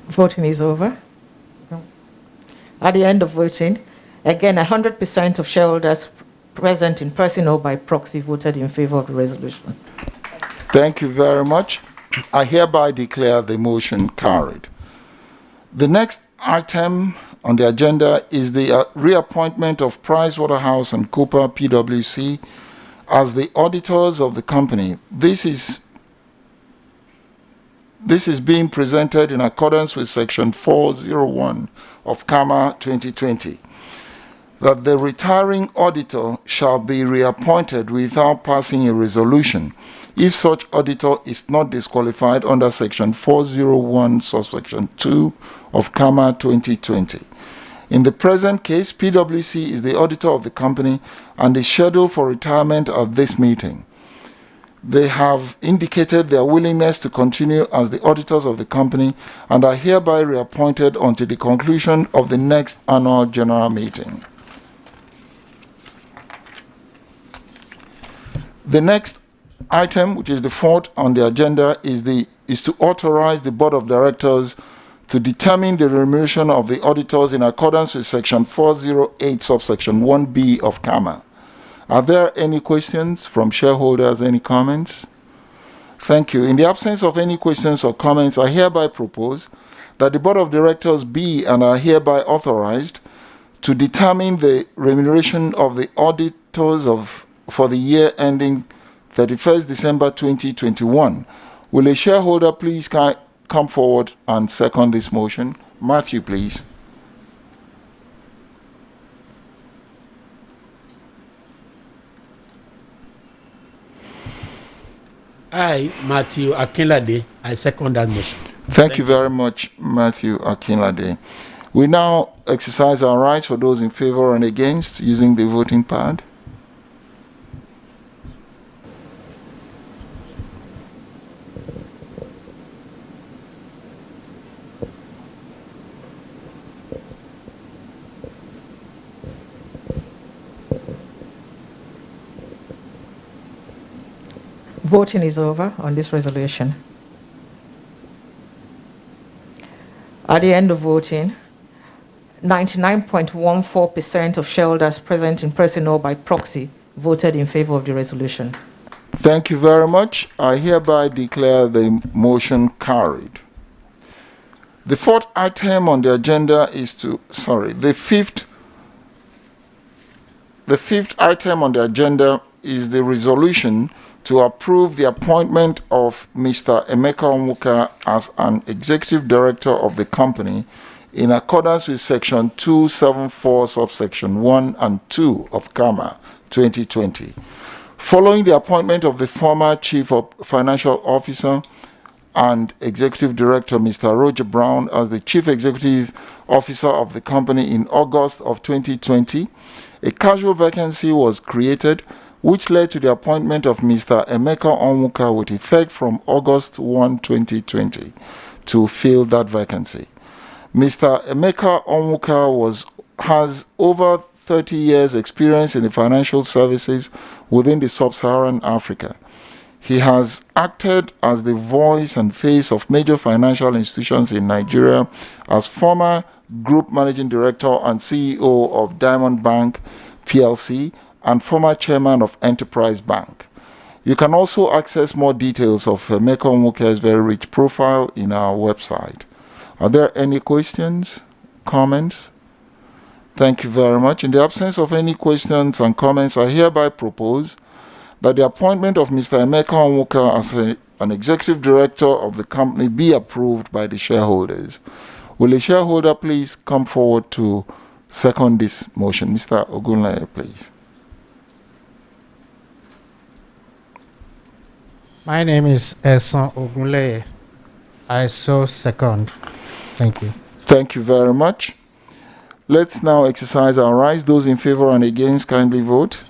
Voting is over. At the end of voting, again, 100% of shareholders present in person or by proxy voted in favor of the resolution. Thank you very much. I hereby declare the motion carried. The next item on the agenda is the reappointment of PricewaterhouseCoopers PwC as the auditors of the company. This is being presented in accordance with Section 401 of CAMA 2020, that the retiring auditor shall be reappointed without passing a resolution if such auditor is not disqualified under Section 401, subsection 2 of CAMA 2020. In the present case, PwC is the auditor of the company and is scheduled for retirement at this meeting. They have indicated their willingness to continue as the auditors of the company and are hereby reappointed until the conclusion of the next annual general meeting. The next item, which is the fourth on the agenda, is to authorize the Board of Directors to determine the remuneration of the auditors in accordance with Section 408, subsection 1B of CAMA. Are there any questions from shareholders? Any comments? Thank you. In the absence of any questions or comments, I hereby propose that the Board of Directors be and are hereby authorized to determine the remuneration of the auditors for the year ending 31st December 2021. Will a shareholder please come forward and second this motion? Matthew, please. I, Matthew Akinlade, I second that motion. Thank you very much, Matthew Akinlade. We now exercise our rights for those in favor and against using the voting pad. Voting is over on this resolution. At the end of voting, 99.14% of shareholders present in person or by proxy voted in favor of the resolution. Thank you very much. I hereby declare the motion carried. The fourth item on the agenda is the fifth item on the agenda is the resolution to approve the appointment of Mr. Emeka Onwuka as an executive director of the company in accordance with Section 274, subsection 1 and 2 of CAMA 2020. Following the appointment of the former Chief Financial Officer and Executive Director, Mr. Roger Brown, as the Chief Executive Officer of the company in August of 2020, a casual vacancy was created, which led to the appointment of Mr. Emeka Onwuka with effect from August 1, 2020, to fill that vacancy. Mr. Emeka Onwuka has over 30 years experience in the financial services within the sub-Saharan Africa. He has acted as the voice and face of major financial institutions in Nigeria as former Group Managing Director and CEO of Diamond Bank PLC and former Chairman of Enterprise Bank. You can also access more details of Emeka Onwuka's very rich profile in our website. Are there any questions, comments? Thank you very much. In the absence of any questions and comments, I hereby propose that the appointment of Mr. Emeka Onwuka as an executive director of the company be approved by the shareholders. Will a shareholder please come forward to second this motion? Mr. Ogunleye, please. My name is Eson Ogunleye. I so second. Thank you. Thank you very much. Let's now exercise our rights. Those in favor and against, kindly vote.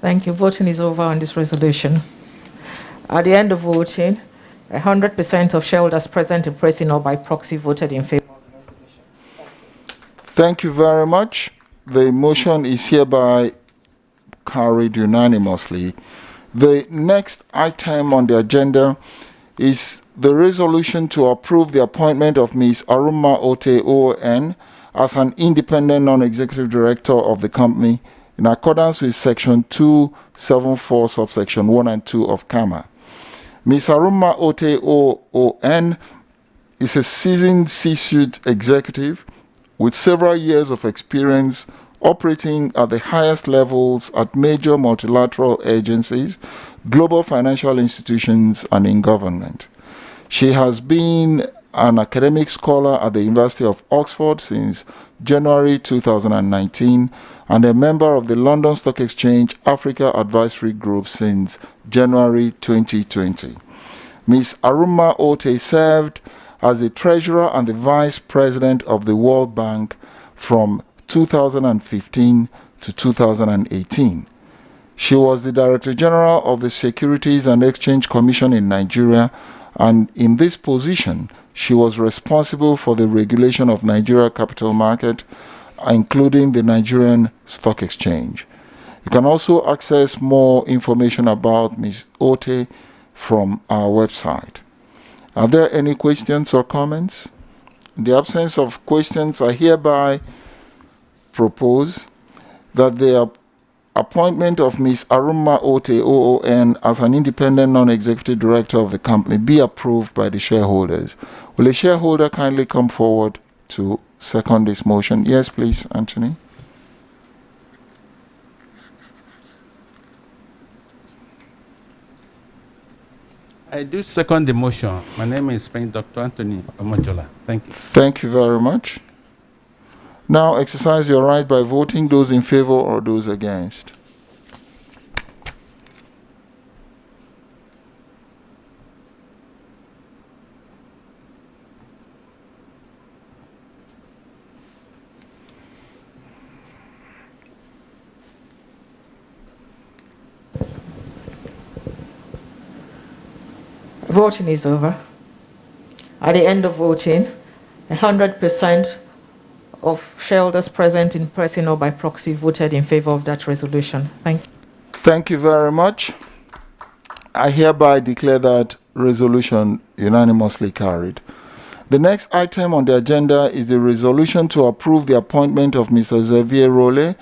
Thank you. Voting is over on this resolution. At the end of voting, 100% of shareholders present in person or by proxy voted in favor of the resolution. Thank you very much. The motion is hereby carried unanimously. The next item on the agenda is the resolution to approve the appointment of Ms. Aruma Ote OON as an independent non-executive director of the company in accordance with Section 274, subsection 1 and 2 of CAMA. Ms. Aruma Ote OON is a seasoned C-suite executive with several years of experience operating at the highest levels at major multilateral agencies, global financial institutions, and in government. She has been an academic scholar at the University of Oxford since January 2019 and a member of the London Stock Exchange Africa Advisory Group since January 2020. Ms. Aruma Ote served as the Treasurer and the Vice President of the World Bank from 2015 to 2018. She was the Director General of the Securities and Exchange Commission in Nigeria, and in this position, she was responsible for the regulation of Nigeria capital market, including the Nigerian Stock Exchange. You can also access more information about Ms. Ote from our website. Are there any questions or comments? In the absence of questions, I hereby propose that the appointment of Ms. Aruma Ote OON as an independent non-executive director of the company be approved by the shareholders. Will a shareholder kindly come forward to second this motion? Yes, please, Anthony. I do second the motion. My name is Dr. Anthony Omojola. Thank you. Thank you very much. Now exercise your right by voting. Those in favor or those against. Voting is over. At the end of voting, 100% of shareholders present in person or by proxy voted in favor of that resolution. Thank you. Thank you very much. I hereby declare that resolution unanimously carried. The next item on the agenda is the resolution to approve the appointment of Mr. Xavier Role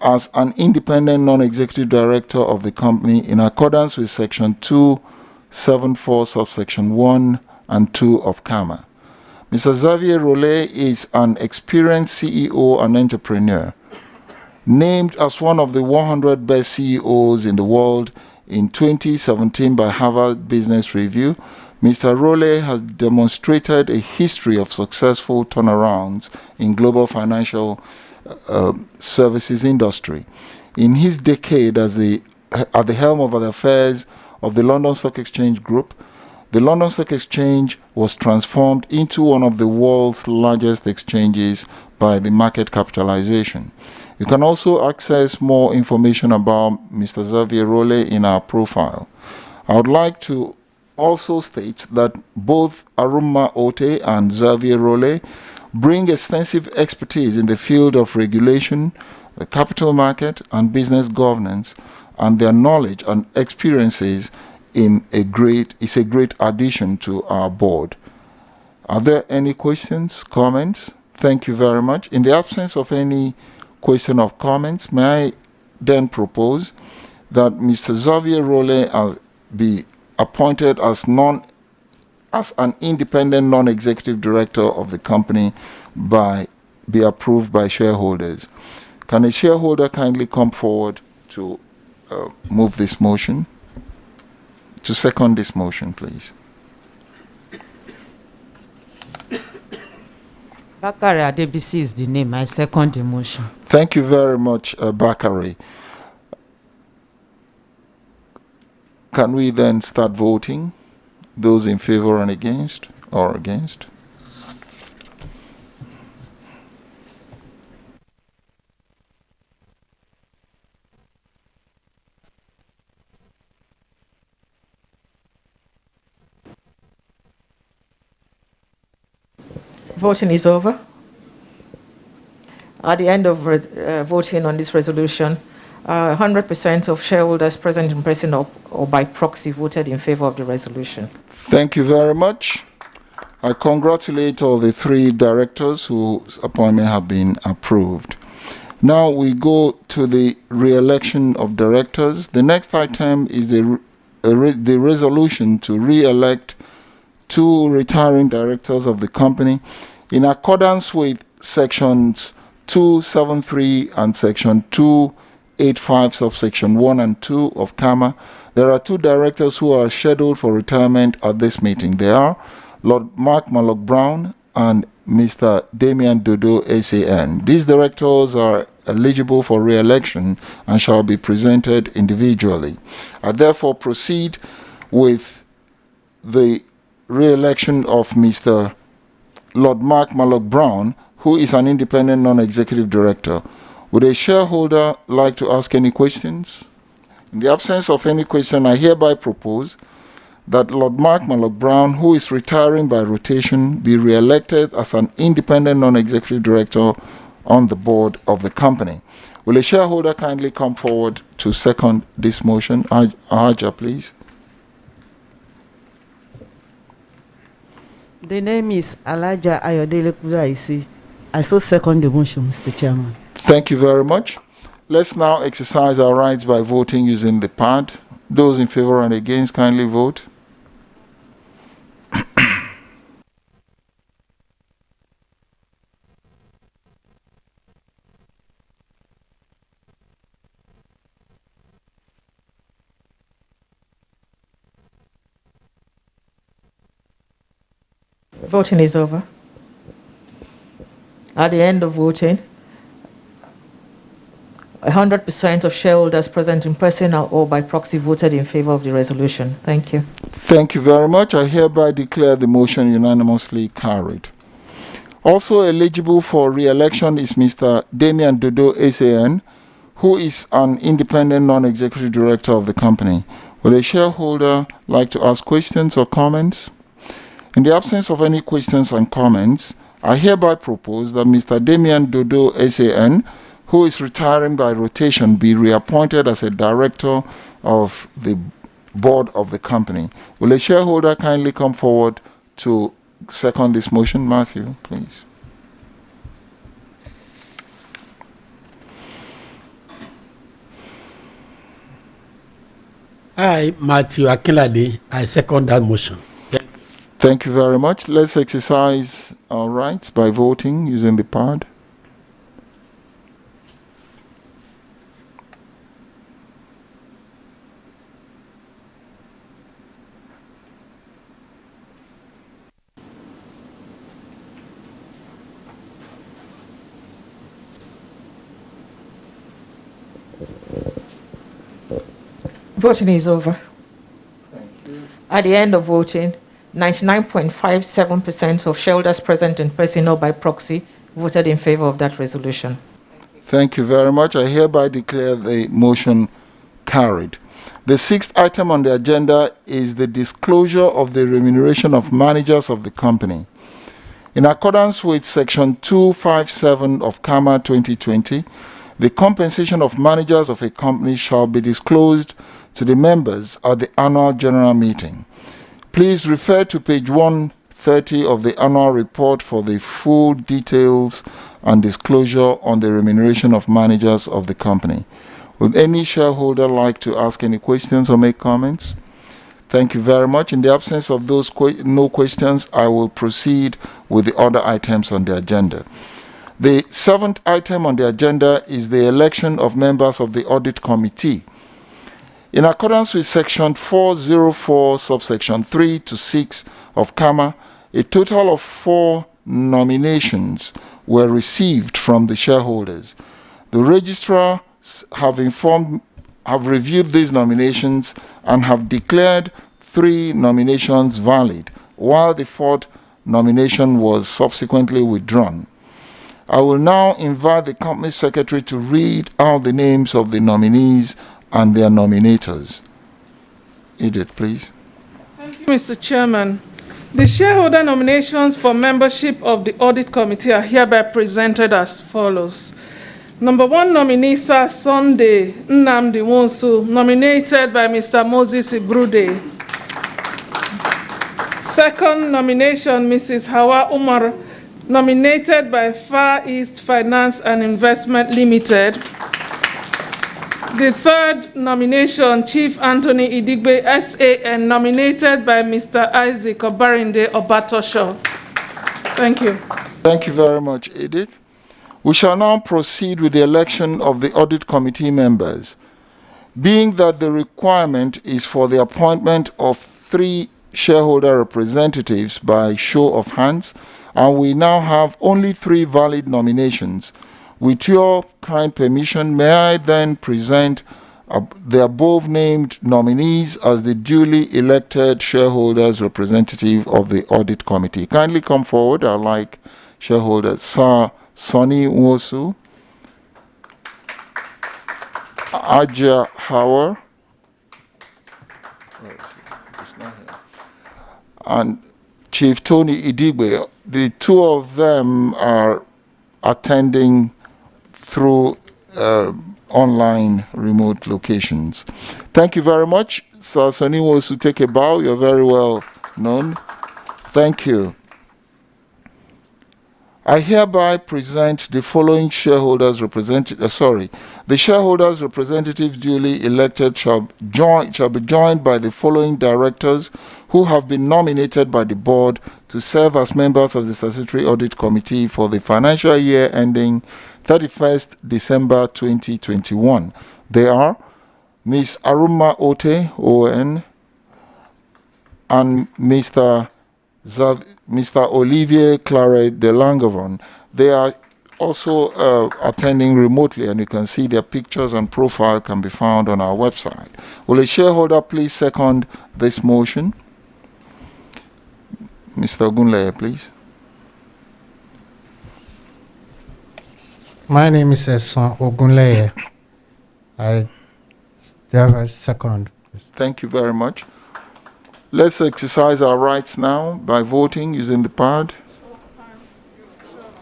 as an independent non-executive director of the company in accordance with Section 274, subsection 1 and 2 of CAMA. Mr. Xavier Rollet is an experienced CEO and entrepreneur. Named as one of the 100 best CEOs in the world in 2017 by Harvard Business Review, Mr. Rollet has demonstrated a history of successful turnarounds in global financial services industry. In his decade at the helm of the affairs of the London Stock Exchange Group, the London Stock Exchange was transformed into one of the world's largest exchanges by the market capitalization. You can also access more information about Mr. Xavier Rollet in our profile. I would like to also state that both Aruma Ote and Xavier Rollet bring extensive expertise in the field of regulation, the capital market, and business governance, and their knowledge and experiences is a great addition to our board. Are there any questions, comments? Thank you very much. In the absence of any question of comments, may I then propose that Mr. Xavier Rollet be appointed as an independent non-executive director of the company be approved by shareholders. Can a shareholder kindly come forward to move this motion? To second this motion, please. Bakari Adebisi is the name. I second the motion. Thank you very much, Bakari. Can we then start voting? Those in favor and against, or against? Voting is over. At the end of voting on this resolution, 100% of shareholders present in person or by proxy voted in favor of the resolution. Thank you very much. I congratulate all the 3 directors whose appointment have been approved. Now we go to the re-election of directors. The next item is the resolution to re-elect 2 retiring directors of the company in accordance with sections 273 and section 285 subsection 1 and 2 of CAMA. There are 2 directors who are scheduled for retirement at this meeting. They are Lord Mark Malloch-Brown and Mr. Damian Dodo SAN. These directors are eligible for re-election and shall be presented individually. I therefore proceed with the re-election of Mr. Lord Mark Malloch-Brown, who is an independent non-executive director. Would a shareholder like to ask any questions? In the absence of any question, I hereby propose that Lord Mark Malloch-Brown, who is retiring by rotation, be re-elected as an independent non-executive director on the board of the company. Will a shareholder kindly come forward to second this motion? Aja, please. The name is Alaja Ayodele Kudaisi. I so second the motion, Mr. Chairman. Thank you very much. Let's now exercise our rights by voting using the pad. Those in favor and against, kindly vote. Voting is over. At the end of voting, 100% of shareholders present in person or by proxy voted in favor of the resolution. Thank you. Thank you very much. I hereby declare the motion unanimously carried. Also eligible for re-election is Mr. Damian Dodo SAN, who is an independent non-executive director of the company. Would a shareholder like to ask questions or comments? In the absence of any questions and comments, I hereby propose that Mr. Damian Dodo SAN, who is retiring by rotation, be reappointed as a director of the board of the company. Will a shareholder kindly come forward to second this motion? Matthew, please. I, Matthew Akinlade, I second that motion. Thank you very much. Let's exercise our rights by voting using the pad. Voting is over. At the end of voting, 99.57% of shareholders present in person or by proxy voted in favor of that resolution. Thank you very much. I hereby declare the motion carried. The sixth item on the agenda is the disclosure of the remuneration of managers of the company. In accordance with Section 257 of CAMA 2020, the compensation of managers of a company shall be disclosed to the members at the annual general meeting. Please refer to page 130 of the annual report for the full details and disclosure on the remuneration of managers of the company. Would any shareholder like to ask any questions or make comments? Thank you very much. In the absence of those no questions, I will proceed with the other items on the agenda. The seventh item on the agenda is the election of members of the Audit Committee. In accordance with Section 404, subsection 3 to 6 of CAMA, a total of 4 nominations were received from the shareholders. The registrar have reviewed these nominations and have declared 3 nominations valid, while the 4th nomination was subsequently withdrawn. I will now invite the company secretary to read out the names of the nominees and their nominators. Edith, please. Thank you, Mr. Chairman. The shareholder nominations for membership of the Audit Committee are hereby presented as follows. Number 1 nominee, Sir Sunday Nnamdi Wonsu, nominated by Mr. Moses Ibrude. Second nomination, Mrs. Hawa Umar, nominated by Far East Finance and Investment Limited. The third nomination, Chief Anthony Idigbe, SAN, nominated by Mr. Isaac Obarinde Obatosho. Thank you. Thank you very much, Edith. We shall now proceed with the election of the Audit Committee members. Being that the requirement is for the appointment of 3 shareholder representatives by show of hands, and we now have only 3 valid nominations, with your kind permission, may I then present the above named nominees as the duly elected shareholders representative of the Audit Committee. Kindly come forward. I'd like shareholders Sir Sonny Nwosu, Aja Hauer, and Chief Tony Idigbe. The 2 of them are attending through online remote locations. Thank you very much. Sir Sonny wants to take a bow. You're very well known. Thank you. I hereby present the following shareholders representative. The shareholders representative duly elected shall be joined by the following directors who have been nominated by the board to serve as members of the Statutory Audit Committee for the financial year ending 31st December 2021. They are Ms. Aruma Ote, ON, and Mr. Olivier Claret de Langevin. They are also attending remotely, and you can see their pictures and profile can be found on our website. Will a shareholder please second this motion? Mr. Ogunleye, please. My name is Eson Ogunleye. I have a second. Thank you very much. Let's exercise our rights now by voting using the pad.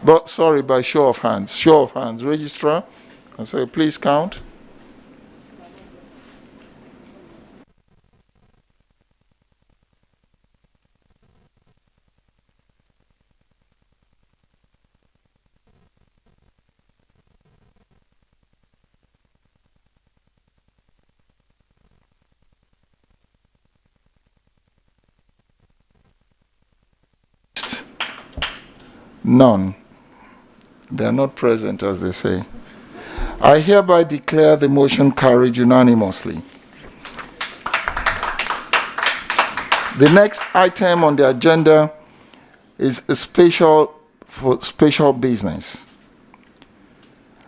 By show of hands. Show of hands. Registrar, I say please count. None. They are not present, as they say. I hereby declare the motion carried unanimously. The next item on the agenda is a special business.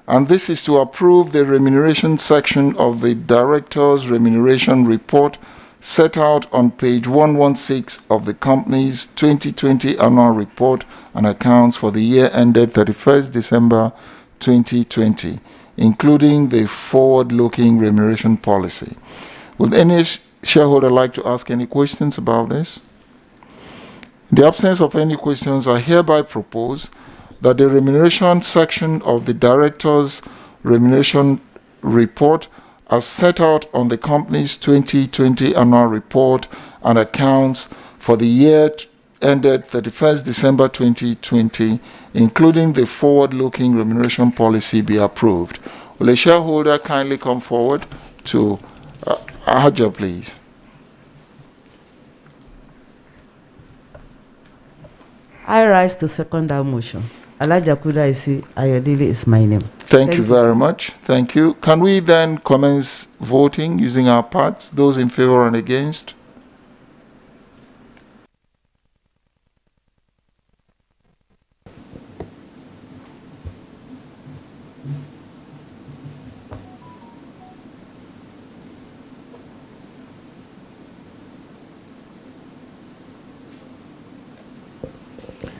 And this is to approve the remuneration section of the Director's Remuneration Report set out on page 116 of the company's 2020 annual report and accounts for the year ended 31st December 2020, including the forward-looking remuneration policy. Would any shareholder like to ask any questions about this? In the absence of any questions, I hereby propose that the remuneration section of the Director's Remuneration Report as set out on the company's 2020 annual report and accounts for the year ended 31st December 2020, including the forward-looking remuneration policy, be approved. Will a shareholder kindly come forward to Haja, please? I rise to second that motion. Alaja Kudaisi Ayodele is my name. Thank you very much. Thank you. Can we then commence voting using our pads? Those in favor and against?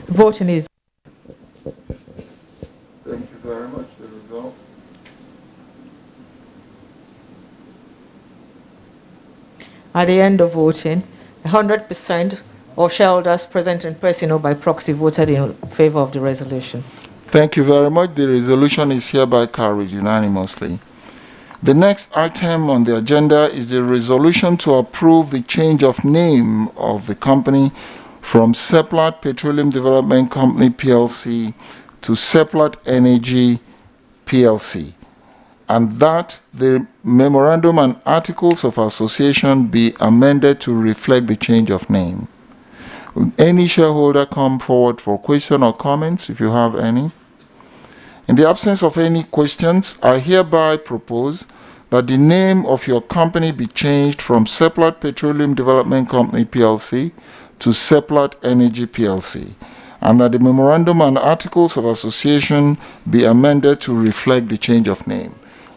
Voting is. Thank you very much. The result. At the end of voting, 100% of shareholders present in person or by proxy voted in favor of the resolution. Thank you very much. The resolution is hereby carried unanimously. The next item on the agenda is the resolution to approve the change of name of the company from Seplat Petroleum Development Company PLC to Seplat Energy PLC, and that the memorandum and articles of association be amended to reflect the change of name. Will any shareholder come forward for question or comments, if you have any? In the absence of any questions, I hereby propose that the name of your company be changed from Seplat Petroleum Development Company PLC to Seplat Energy PLC, and that the memorandum and articles of association be amended to reflect the change of name.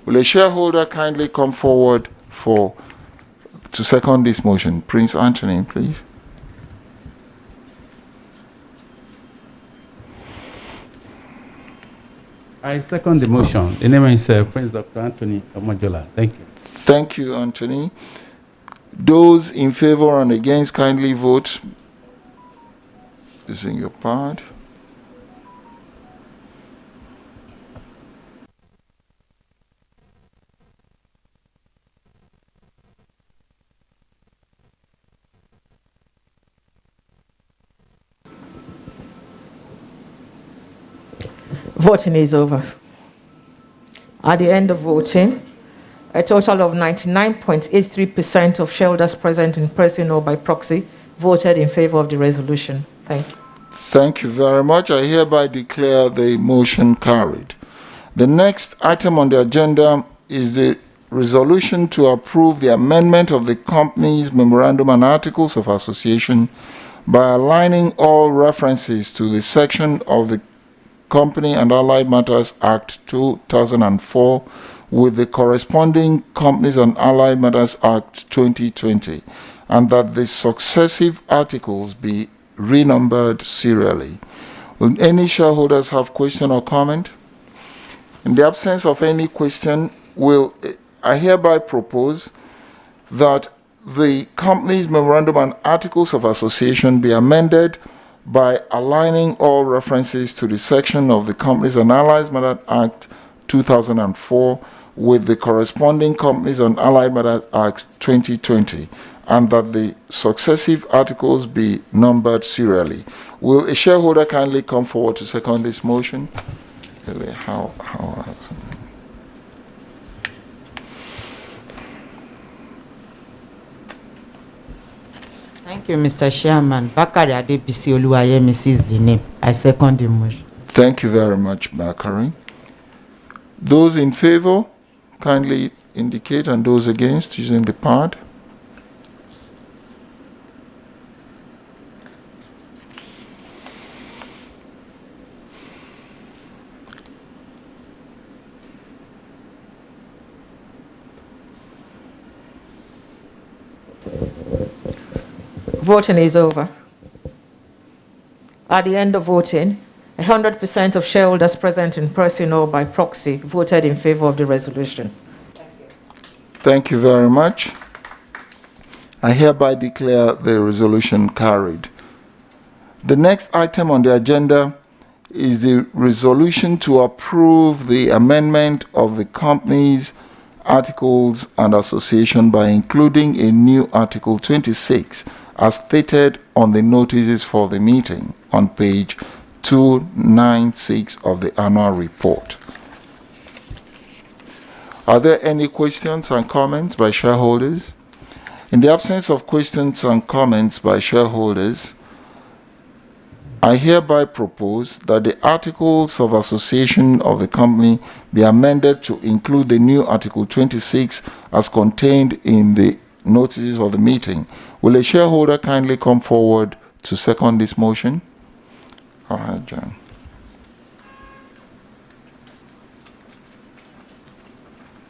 Will a shareholder kindly come forward to second this motion? Prince Anthony, please. I second the motion. The name is Prince Dr. Anthony Omojola. Thank you. Thank you, Anthony. Those in favor and against, kindly vote using your pad. Voting is over. At the end of voting, a total of 99.83% of shareholders present in person or by proxy voted in favor of the resolution. Thank you. Thank you very much. I hereby declare the motion carried. The next item on the agenda is the resolution to approve the amendment of the company's memorandum and articles of association by aligning all references to the section of the Company and Allied Matters Act 2004 with the corresponding Companies and Allied Matters Act 2020, and that the successive articles be renumbered serially. Will any shareholders have question or comment? In the absence of any question, I hereby propose that the company's memorandum and articles of association be amended by aligning all references to the section of the Companies and Allied Matters Act 2004 with the corresponding Companies and Allied Matters Act 2020, and that the successive articles be numbered serially. Will a shareholder kindly come forward to second this motion? Thank you, Mr. Chairman. Bakari Adebisi Oluwayemisi is the name. I second the motion. Thank you very much, Bakari. Those in favor, kindly indicate, and those against using the pad. Voting is over. At the end of voting, 100% of shareholders present in person or by proxy voted in favor of the resolution. Thank you very much. I hereby declare the resolution carried. The next item on the agenda is the resolution to approve the amendment of the company's articles and association by including a new Article 26 as stated on the notices for the meeting on page 296 of the annual report. Are there any questions and comments by shareholders? In the absence of questions and comments by shareholders, I hereby propose that the articles of association of the company be amended to include the new Article 26 as contained in the notices of the meeting. Will a shareholder kindly come forward to second this motion? All right, John.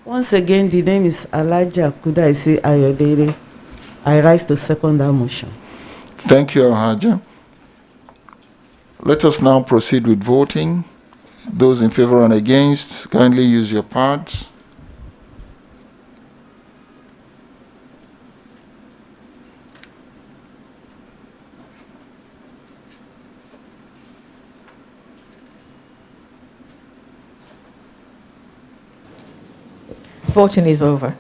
Once again, the name is Elijah Kudaisi Ayodele. I rise to second that motion. Thank you, Alhaja. Let us now proceed with voting. Those in favor and against, kindly use your pads. Voting is over.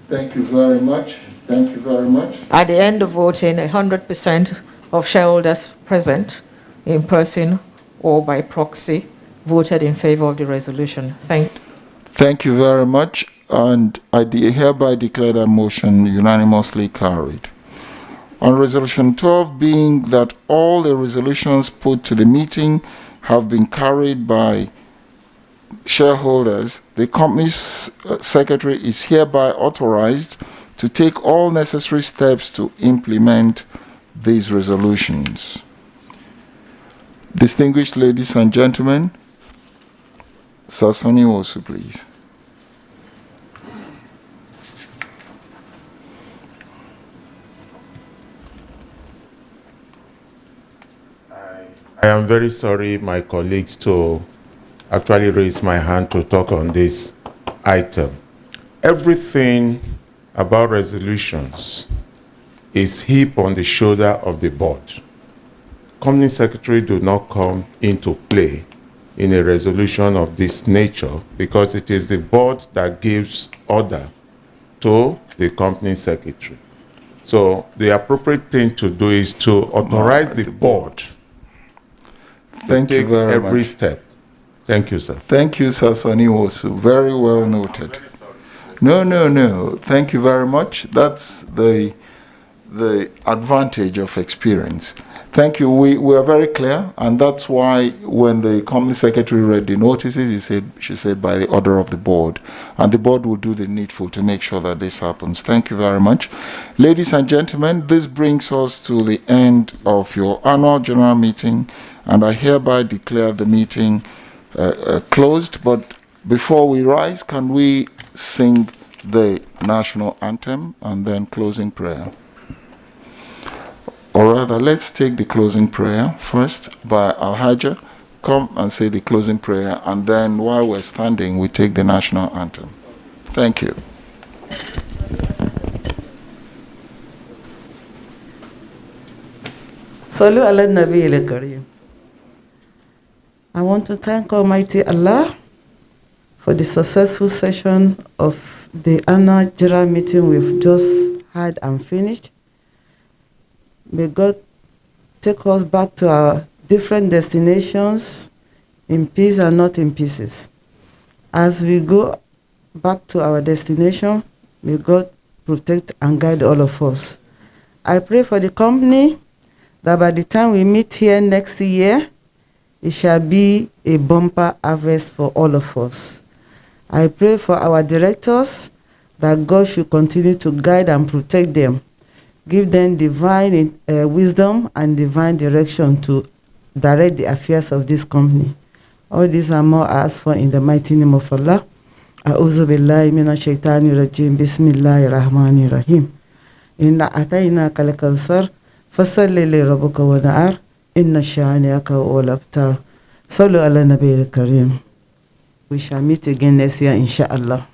Thank you very much. Thank you very much. At the end of voting, 100% of shareholders present in person or by proxy voted in favor of the resolution. Thank you very much, and I hereby declare that motion unanimously carried. On resolution 12, being that all the resolutions put to the meeting have been carried by shareholders, the company's secretary is hereby authorized to take all necessary steps to implement these resolutions. Distinguished ladies and gentlemen, Sasoni also, please. I am very sorry, my colleagues, to actually raise my hand to talk on this item. Everything about resolutions is heaped on the shoulder of the board. Company secretary do not come into play in a resolution of this nature because it is the board that gives order to the company secretary. So the appropriate thing to do is to authorize the board Thank you very much. Every step. Thank you, sir. Thank you, Sir Sonny Wosu. Very well noted. No. Thank you very much. That's the advantage of experience. Thank you. We are very clear, and that's why when the company secretary read the notices, she said by the order of the board, and the board will do the needful to make sure that this happens. Thank you very much. Ladies and gentlemen, this brings us to the end of your annual general meeting, and I hereby declare the meeting closed. But before we rise, can we sing the national anthem and then closing prayer? Or rather, let's take the closing prayer first by Alhaja. Come and say the closing prayer, and then while we're standing, we take the national anthem. Thank you. Salu ala Nabi al-Karim. I want to thank Almighty Allah for the successful session of the annual general meeting we've just had and finished. May God take us back to our different destinations in peace and not in pieces. As we go back to our destination, may God protect and guide all of us. I pray for the company that by the time we meet here next year, it shall be a bumper harvest for all of us. I pray for our directors that God should continue to guide and protect them. Give them divine wisdom and divine direction to direct the affairs of this company. All these are more asked for in the mighty name of Allah. A'udhu billahi minash shaitani rajim. Bismillahir rahmanir rahim. Inna atayna kal kawsar fasalli li rabbika wanhar inna shani'aka huwal abtar. Sallu ala nabiyil kareem. We shall meet again next year, inshallah.